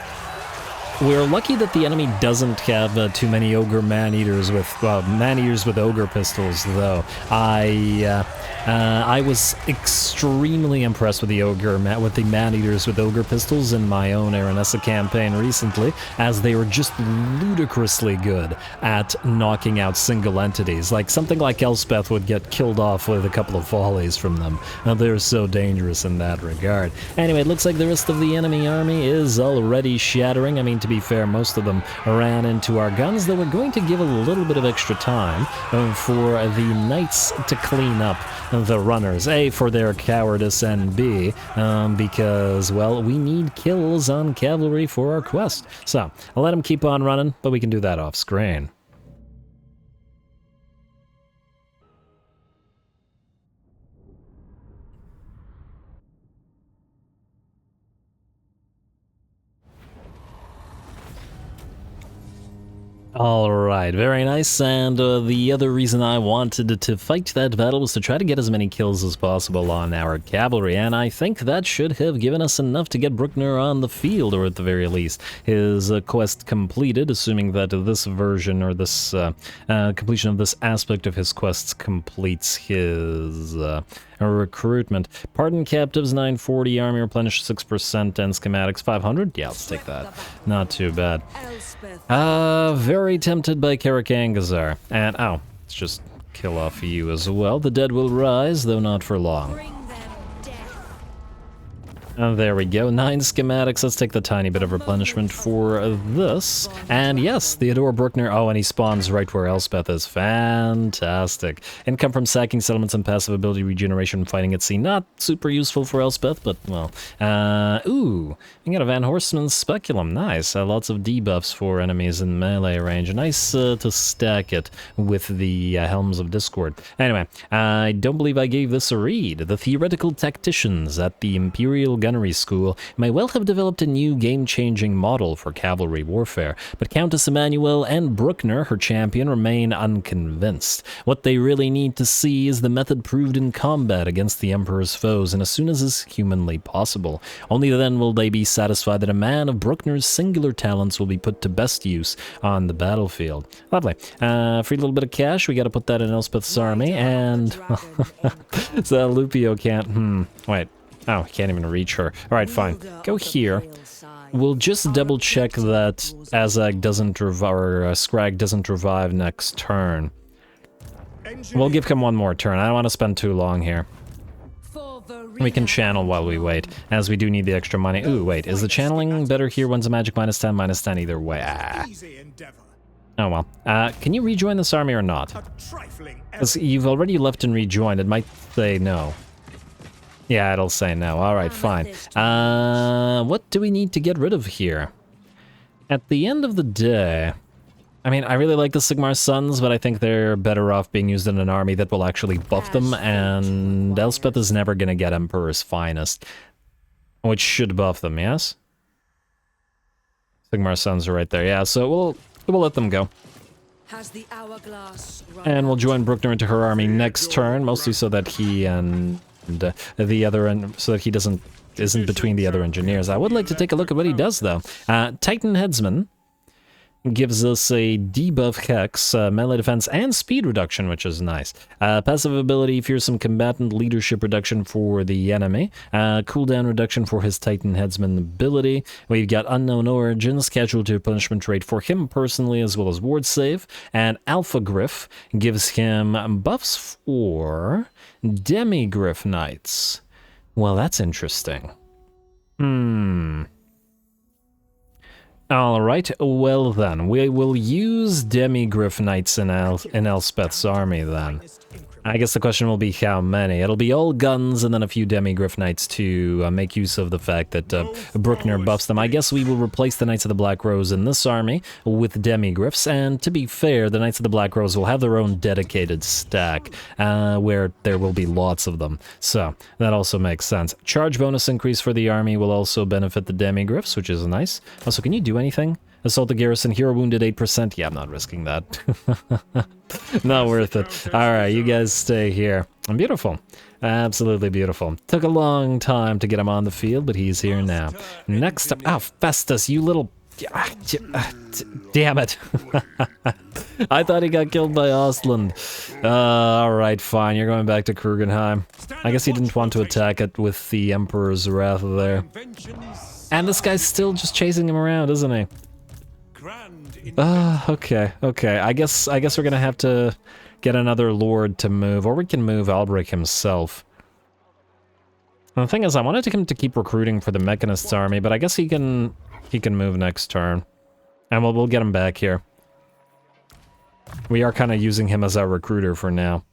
We're lucky that the enemy doesn't have too many ogre man-eaters with, well, man-eaters with ogre pistols, though. I was extremely impressed with the man-eaters with ogre pistols in my own Aranessa campaign recently, as they were just ludicrously good at knocking out single entities. Like, something like Elspeth would get killed off with a couple of volleys from them. They're so dangerous in that regard. Anyway, it looks like the rest of the enemy army is already shattering. I mean, to be fair, most of them ran into our guns, though we're going to give a little bit of extra time for the knights to clean up the runners. A, for their cowardice, and B, because, well, we need kills on cavalry for our quest. So, I'll let them keep on running, but we can do that off screen. Alright, very nice, and the other reason I wanted to fight that battle was to try to get as many kills as possible on our cavalry, and I think that should have given us enough to get Bruckner on the field, or at the very least, his quest completed, assuming that this version, or this completion of this aspect of his quests completes his recruitment. Pardon captives 940, army replenish 6%, and schematics 500. Yeah, let's take that. Not too bad. Very tempted by Karakangazar. And, oh, let's just kill off you as well. The dead will rise, though not for long. And there we go, 9 schematics. Let's take the tiny bit of replenishment for this. And yes, Theodore Bruckner. Oh, and he spawns right where Elspeth is. Fantastic. Income from sacking settlements and passive ability regeneration fighting at sea. Not super useful for Elspeth, but, well. Ooh, we got a Van Horstman's Speculum. Nice. Lots of debuffs for enemies in melee range. Nice to stack it with the Helms of Discord. Anyway, I don't believe I gave this a read. The theoretical tacticians at the Imperial Gunnery School may well have developed a new game-changing model for cavalry warfare, but Countess Emanuel and Bruckner, her champion, remain unconvinced. What they really need to see is the method proved in combat against the Emperor's foes, and as soon as is humanly possible. Only then will they be satisfied that a man of Bruckner's singular talents will be put to best use on the battlefield. Lovely. Free little bit of cash, we gotta put that in Elspeth's army, and so Lupio can't, wait. Oh, he can't even reach her. Alright, fine. Go here. We'll just double check that Azag doesn't revive, or Scrag doesn't revive next turn. We'll give him one more turn. I don't want to spend too long here. We can channel while we wait, as we do need the extra money. Ooh, wait, is the channeling better here? One's a magic -10 either way. Oh well. Can you rejoin this army or not? Because you've already left and rejoined. It might say no. Yeah, it'll say no. Alright, fine. What do we need to get rid of here? At the end of the day, I mean, I really like the Sigmar Sons, but I think they're better off being used in an army that will actually buff them, and Elspeth is never gonna get Emperor's Finest, which should buff them, yes? Sigmar Sons are right there, yeah, so we'll let them go. And we'll join Bruckner into her army next turn, mostly so that he and the other end, so that he doesn't isn't between the other engineers. I would like to take a look at what he does, though. Titan Headsman gives us a debuff hex, melee defense, and speed reduction, which is nice. Passive ability, fearsome combatant, leadership reduction for the enemy. Cooldown reduction for his Titan Headsman ability. We've got unknown origins, casualty punishment rate for him personally, as well as ward save. And Alpha Griff gives him buffs for Demigryph Knights. Well, that's interesting. Alright, well then, we will use Demigryph Knights in Elspeth's army then. I guess the question will be how many. It'll be all guns and then a few Demigryph Knights to make use of the fact that Bruckner buffs them. I guess we will replace the Knights of the Black Rose in this army with Demigryphs, and to be fair, the Knights of the Black Rose will have their own dedicated stack, where there will be lots of them. So, that also makes sense. Charge bonus increase for the army will also benefit the Demigryphs, which is nice. Also, can you do anything? Assault the garrison, hero wounded 8%. Yeah, I'm not risking that. Not worth it. Alright, you guys stay here. Beautiful. Absolutely beautiful. Took a long time to get him on the field, but he's here now. Next up... Oh, Festus, you little... Damn it. I thought he got killed by Ostland. Alright, fine. You're going back to Krugenheim. I guess he didn't want to attack it with the Emperor's Wrath there. And this guy's still just chasing him around, isn't he? Okay. I guess we're gonna have to get another lord to move, or we can move Albrecht himself. And the thing is, I wanted him to keep recruiting for the Mechanist's army, but I guess he can move next turn, and we'll get him back here. We are kind of using him as our recruiter for now.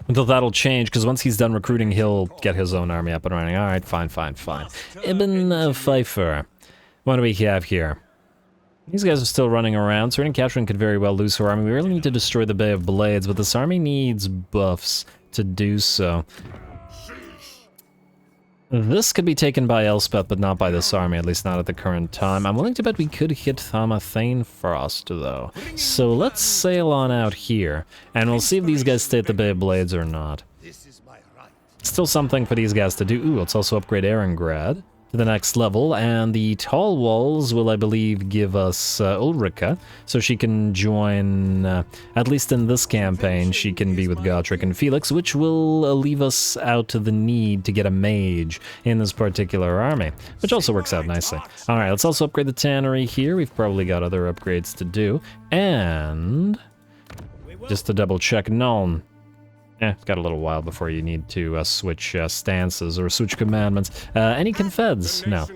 Until that'll change, because once he's done recruiting, he'll get his own army up and running. Alright, fine. Ibn Pfeiffer. What do we have here? These guys are still running around. Certain capturing could very well lose her army. We really need to destroy the Bay of Blades, but this army needs buffs to do so. This could be taken by Elspeth, but not by this army, at least not at the current time. I'm willing to bet we could hit Thamathane Frost, though. So let's sail on out here, and we'll see if these guys stay at the Bay of Blades or not. Still something for these guys to do. Ooh, let's also upgrade Erengrad to the next level, and the Tall Walls will, I believe, give us Ulrika, so she can join, at least in this campaign, she can be with Gotrek and Felix, which will leave us out to the need to get a mage in this particular army, which also works out nicely. Alright, let's also upgrade the tannery here. We've probably got other upgrades to do, and just to double check, Nuln. It's got a little while before you need to switch stances or switch commandments. Any confeds? No.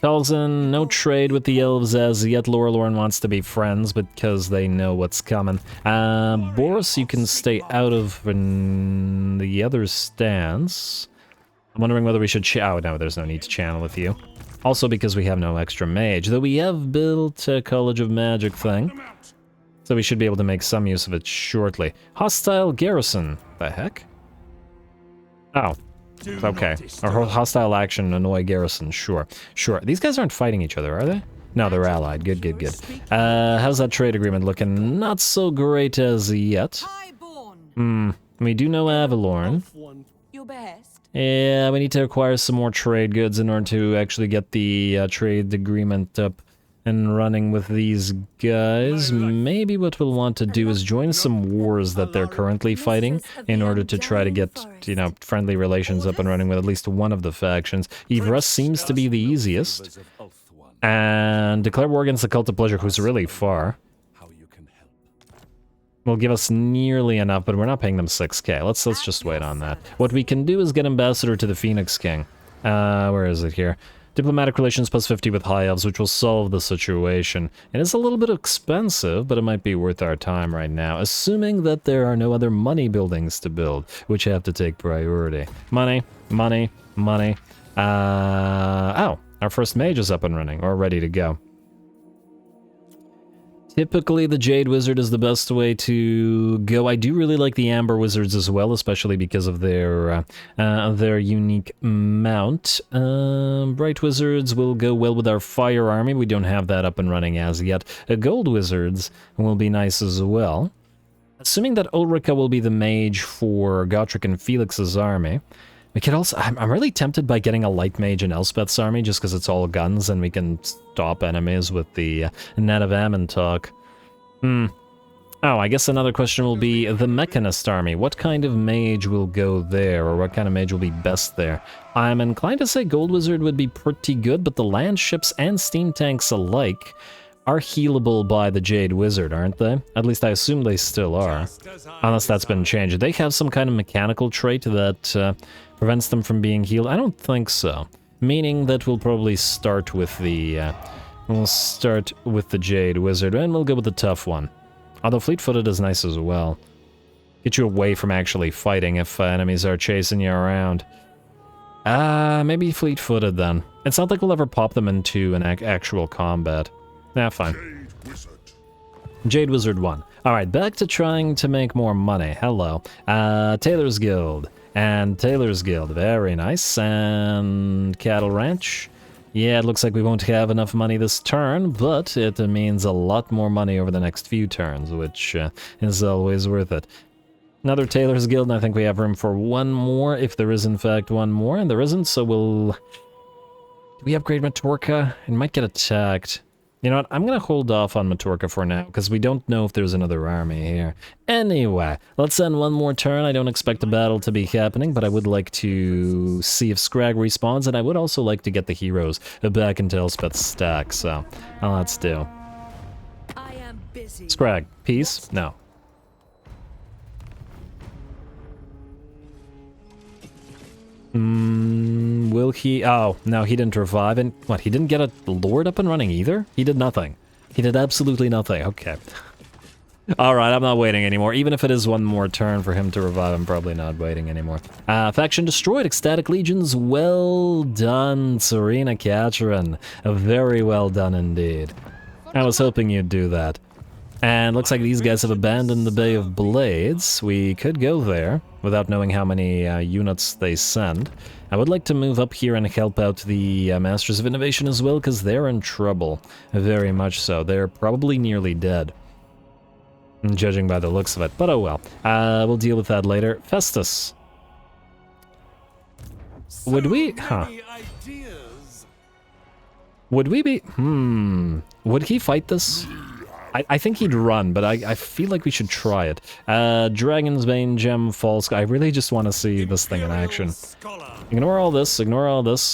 Telson, no trade with the elves as yet. Lorelorn wants to be friends because they know what's coming. Boris, you can stay out of the other stance. I'm wondering whether we should oh no, there's no need to channel with you. Also because we have no extra mage, though we have built a College of Magic thing. So we should be able to make some use of it shortly. Hostile garrison. The heck? Oh. Okay. Or hostile action, annoy garrison. Sure. These guys aren't fighting each other, are they? No, they're allied. Good. How's that trade agreement looking? Not so great as yet. We do know Avalorn. Your best. Yeah, we need to acquire some more trade goods in order to actually get the trade agreement up and running with these guys. Maybe what we'll want to do is join some wars that they're currently fighting in order to try to get, you know, friendly relations up and running with at least one of the factions. Yvrus seems to be the easiest. And declare war against the Cult of Pleasure, who's really far. Will give us nearly enough, but we're not paying them 6k. Let's just wait on that. What we can do is get Ambassador to the Phoenix King. Where is it here? Diplomatic relations plus 50 with High Elves, which will solve the situation. It is a little bit expensive, but it might be worth our time right now, assuming that there are no other money buildings to build, which have to take priority. Money. Oh, our first mage is up and running, or ready to go. Typically, the Jade Wizard is the best way to go. I do really like the Amber Wizards as well, especially because of their unique mount. Bright Wizards will go well with our Fire Army. We don't have that up and running as yet. Gold Wizards will be nice as well. Assuming that Ulrika will be the mage for Gotrek and Felix's army, we could also... I'm really tempted by getting a light mage in Elspeth's army, just because it's all guns and we can stop enemies with the Net of Ammon talk. Oh, I guess another question will be the Mechanist army. What kind of mage will go there, or what kind of mage will be best there? I'm inclined to say Gold Wizard would be pretty good, but the land ships and steam tanks alike are healable by the Jade Wizard, aren't they? At least I assume they still are, unless that's been changed. Do they have some kind of mechanical trait that prevents them from being healed? I don't think so. Meaning that we'll probably start with the Jade Wizard, and we'll go with the tough one. Although fleet-footed is nice as well. Get you away from actually fighting if enemies are chasing you around. Maybe fleet-footed then. It's not like we'll ever pop them into an actual combat. Fine. Jade Wizard. Jade Wizard 1. Alright, back to trying to make more money. Hello. Tailor's Guild. And Tailor's Guild. Very nice. And Cattle Ranch. Yeah, it looks like we won't have enough money this turn, but it means a lot more money over the next few turns, which is always worth it. Another Tailor's Guild, and I think we have room for one more, if there is in fact one more, and there isn't, so we'll... Do we upgrade Matorka? It might get attacked. You know what, I'm gonna hold off on Matorka for now, because we don't know if there's another army here. Anyway, let's end one more turn. I don't expect a battle to be happening, but I would like to see if Scrag respawns, and I would also like to get the heroes back into Elspeth's stack, so let's do. I am busy. Scrag, peace? No. Will he... Oh, no, he didn't revive. And what, he didn't get a lord up and running either? He did nothing. He did absolutely nothing. Okay. Alright, I'm not waiting anymore. Even if it is one more turn for him to revive, I'm probably not waiting anymore. Faction destroyed. Ecstatic Legions. Well done, Serena Catrin. Very well done indeed. I was hoping you'd do that. And looks like these guys have abandoned the Bay of Blades. We could go there without knowing how many units they send. I would like to move up here and help out the Masters of Innovation as well, because they're in trouble. Very much so. They're probably nearly dead, judging by the looks of it. But oh well. We'll deal with that later. Festus. Would we... Huh. Would we be... Would he fight this? I think he'd run, but I feel like we should try it. Dragon's Bane, Gem, False... I really just want to see this thing in action. Ignore all this,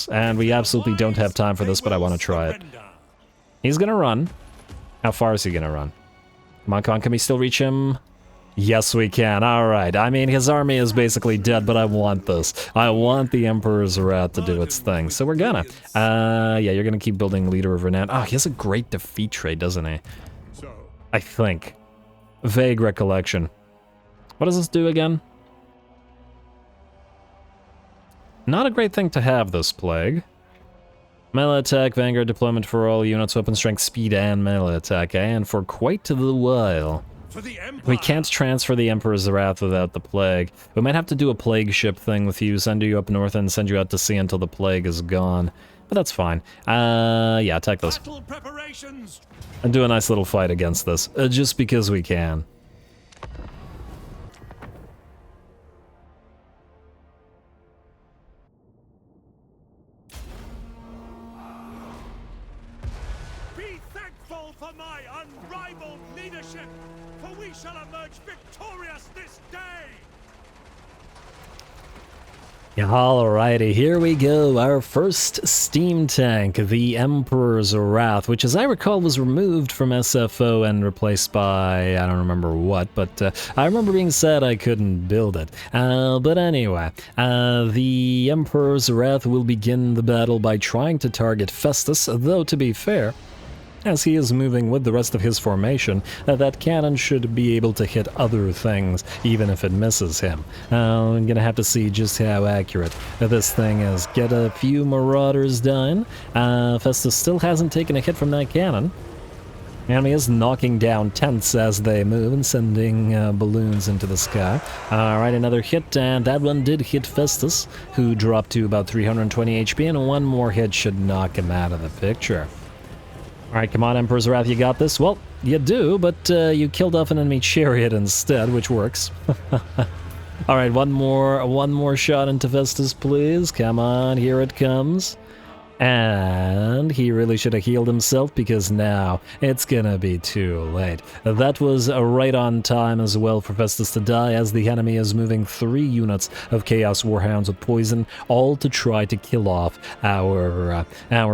and we absolutely don't have time for this, but I want to try it. He's gonna run. How far is he gonna run? Come on, can we still reach him? Yes, we can. Alright. I mean, his army is basically dead, but I want this. I want the Emperor's Wrath to do its thing, so we're gonna. Yeah, you're gonna keep building Leader of Renown. Oh, he has a great defeat trait, doesn't he? I think. Vague recollection. What does this do again? Not a great thing to have, this plague. Melee attack, Vanguard deployment for all units, weapon strength, speed, and melee attack, and for quite the while. We can't transfer the Emperor's Wrath without the plague. We might have to do a plague ship thing with you, send you up north and send you out to sea until the plague is gone. But that's fine. Yeah, attack this. And do a nice little fight against this, just because we can. Be thankful for my unrivaled leadership, for we shall emerge victorious this day! Alrighty, here we go. Our first steam tank, the Emperor's Wrath, which as I recall was removed from SFO and replaced by, I don't remember what, but I remember being sad I couldn't build it. But anyway, the Emperor's Wrath will begin the battle by trying to target Festus, though to be fair, as he is moving with the rest of his formation, that cannon should be able to hit other things, even if it misses him. I'm gonna have to see just how accurate this thing is. Get a few marauders done. Festus still hasn't taken a hit from that cannon. Enemy is knocking down tents as they move and sending balloons into the sky. Alright, another hit, and that one did hit Festus, who dropped to about 320 HP, and one more hit should knock him out of the picture. Alright, come on, Emperor's Wrath, you got this. Well, You do, but you killed off an enemy chariot instead, which works. Alright, one more shot into Vestus, please. Come on, here it comes. And he really should have healed himself because now it's gonna be too late. That was right on time as well for Festus to die, as the enemy is moving 3 units of Chaos Warhounds with poison, all to try to kill off our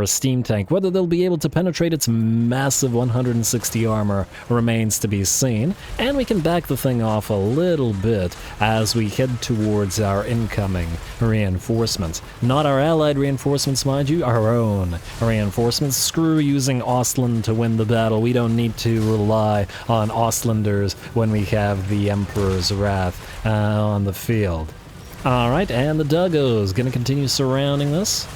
steam tank. Whether they'll be able to penetrate its massive 160 armor remains to be seen, and we can back the thing off a little bit as we head towards our incoming reinforcements. Not our allied reinforcements, mind you, our own reinforcements. Screw using Ostland to win the battle. We don't need to rely on Ostlanders when we have the Emperor's Wrath on the field. Alright, and the Duggos gonna continue surrounding this.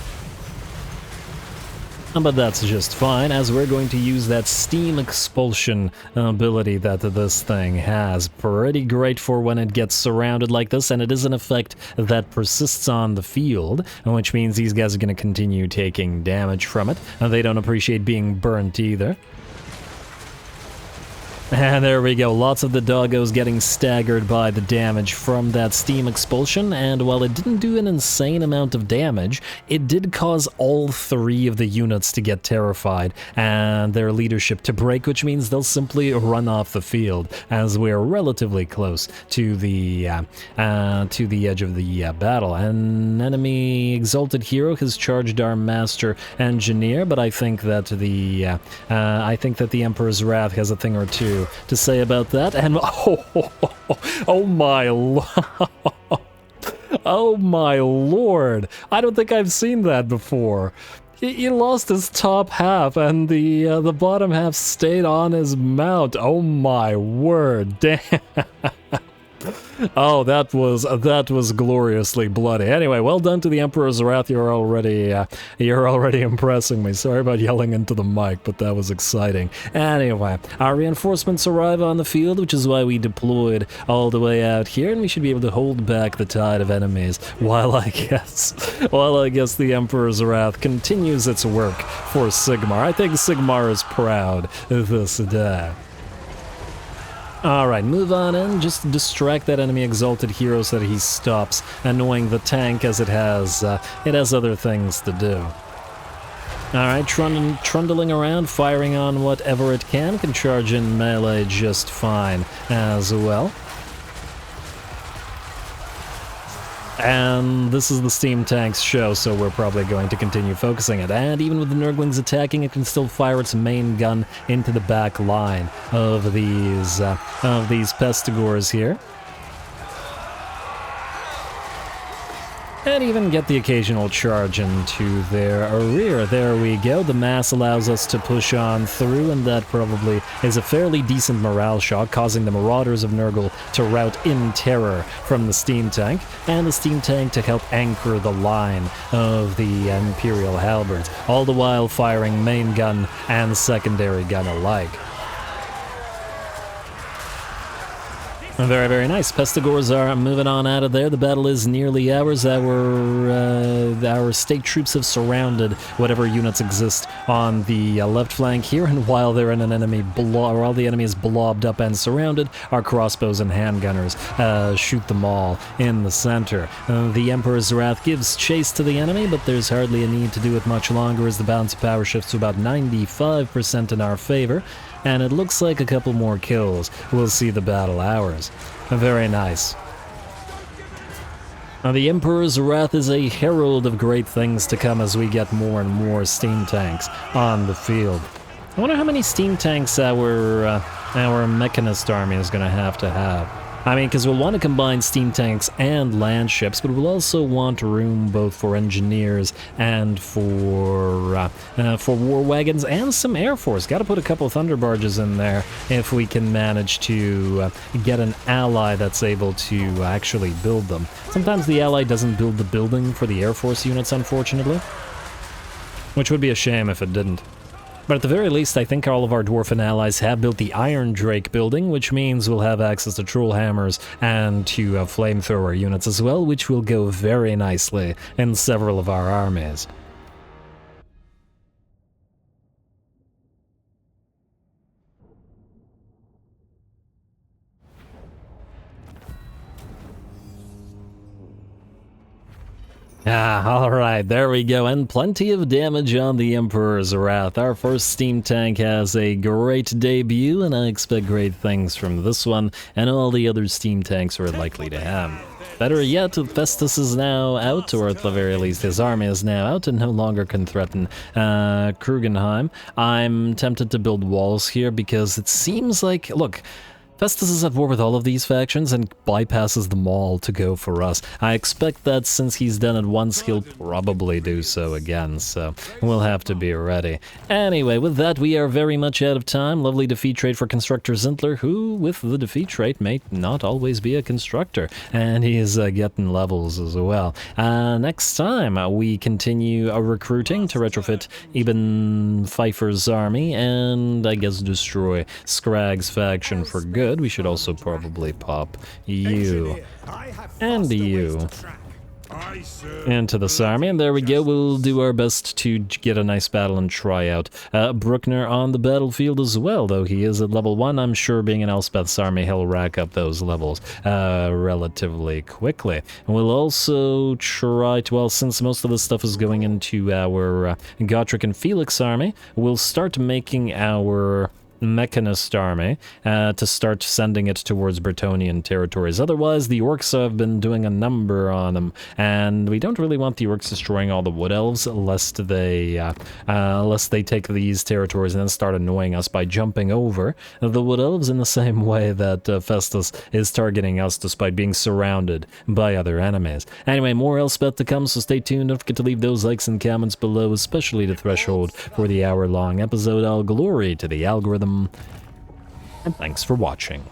But that's just fine, as we're going to use that steam expulsion ability that this thing has. Pretty great for when it gets surrounded like this, and it is an effect that persists on the field, which means these guys are going to continue taking damage from it. They don't appreciate being burnt either. And there we go, lots of the doggos getting staggered by the damage from that steam expulsion, and while it didn't do an insane amount of damage, it did cause all 3 of the units to get terrified and their leadership to break, which means they'll simply run off the field, as we're relatively close to the edge of the battle. An enemy exalted hero has charged our master engineer, but I think that the Emperor's Wrath has a thing or two to say about that, and oh my oh my lord, I don't think I've seen that before. He lost his top half, and the bottom half stayed on his mount. Oh my word, damn. Oh, that was gloriously bloody. Anyway, well done to the Emperor's Wrath. You're already impressing me. Sorry about yelling into the mic, but that was exciting. Anyway, our reinforcements arrive on the field, which is why we deployed all the way out here, and we should be able to hold back the tide of enemies while I guess the Emperor's Wrath continues its work for Sigmar. I think Sigmar is proud this day. Alright, move on in, just distract that enemy exalted hero so that he stops annoying the tank, as it has other things to do. Alright, trundling around, firing on whatever it can charge in melee just fine as well. And this is the steam tank's show, so we're probably going to continue focusing it. And even with the Nurglings attacking, it can still fire its main gun into the back line of these Pestigors here. And even get the occasional charge into their rear. There we go. The mass allows us to push on through, and that probably is a fairly decent morale shot, causing the Marauders of Nurgle to rout in terror from the steam tank, and the steam tank to help anchor the line of the Imperial Halberds, all the while firing main gun and secondary gun alike. Very, very nice. Pestigors are moving on out of there. The battle is nearly ours. Our state troops have surrounded whatever units exist on the left flank here, and while they're in an enemy while the enemy is blobbed up and surrounded, our crossbows and handgunners shoot them all in the center. The Emperor's Wrath gives chase to the enemy, but there's hardly a need to do it much longer, as the balance of power shifts to about 95% in our favor. And it looks like a couple more kills will see the battle ours. Very nice. Now, the Emperor's Wrath is a herald of great things to come as we get more and more steam tanks on the field. I wonder how many steam tanks our mechanist army is going to have. I mean, because we'll want to combine steam tanks and land ships, but we'll also want room both for engineers and for war wagons and some air force. Got to put a couple thunder barges in there if we can manage to get an ally that's able to actually build them. Sometimes the ally doesn't build the building for the air force units, unfortunately, which would be a shame if it didn't. But at the very least, I think all of our Dwarfen allies have built the Iron Drake building, which means we'll have access to troll hammers and to flamethrower units as well, which will go very nicely in several of our armies. Alright, there we go, and plenty of damage on the Emperor's Wrath. Our first steam tank has a great debut, and I expect great things from this one, and all the other steam tanks are likely to have. Better yet, Festus is now out, or at the very least his army is now out and no longer can threaten Krugenheim. I'm tempted to build walls here because it seems like, look, Festus is at war with all of these factions and bypasses them all to go for us. I expect that since he's done it once, he'll probably do so again, so we'll have to be ready. Anyway, with that, we are very much out of time. Lovely defeat trait for Constructor Zintler, who, with the defeat trait, may not always be a constructor, and he is getting levels as well. Next time, we continue recruiting to retrofit Ibn Pfeiffer's army, and I guess destroy Scragg's faction for good. We should also probably pop you and you into this army, and there we go. We'll do our best to get a nice battle and try out Bruckner on the battlefield as well, though he is at level 1. I'm sure being an Elspeth's army, he'll rack up those levels relatively quickly. And we'll also try to, well, since most of this stuff is going into our Gotrek and Felix army, we'll start making our Mechanist army to start sending it towards Bretonnian territories. Otherwise, the orcs have been doing a number on them, and we don't really want the orcs destroying all the wood elves lest they take these territories and then start annoying us by jumping over the wood elves in the same way that Festus is targeting us despite being surrounded by other enemies. Anyway, more Elspeth to come, so stay tuned. Don't forget to leave those likes and comments below, especially the threshold for the hour-long episode. All glory to the algorithm. And thanks for watching.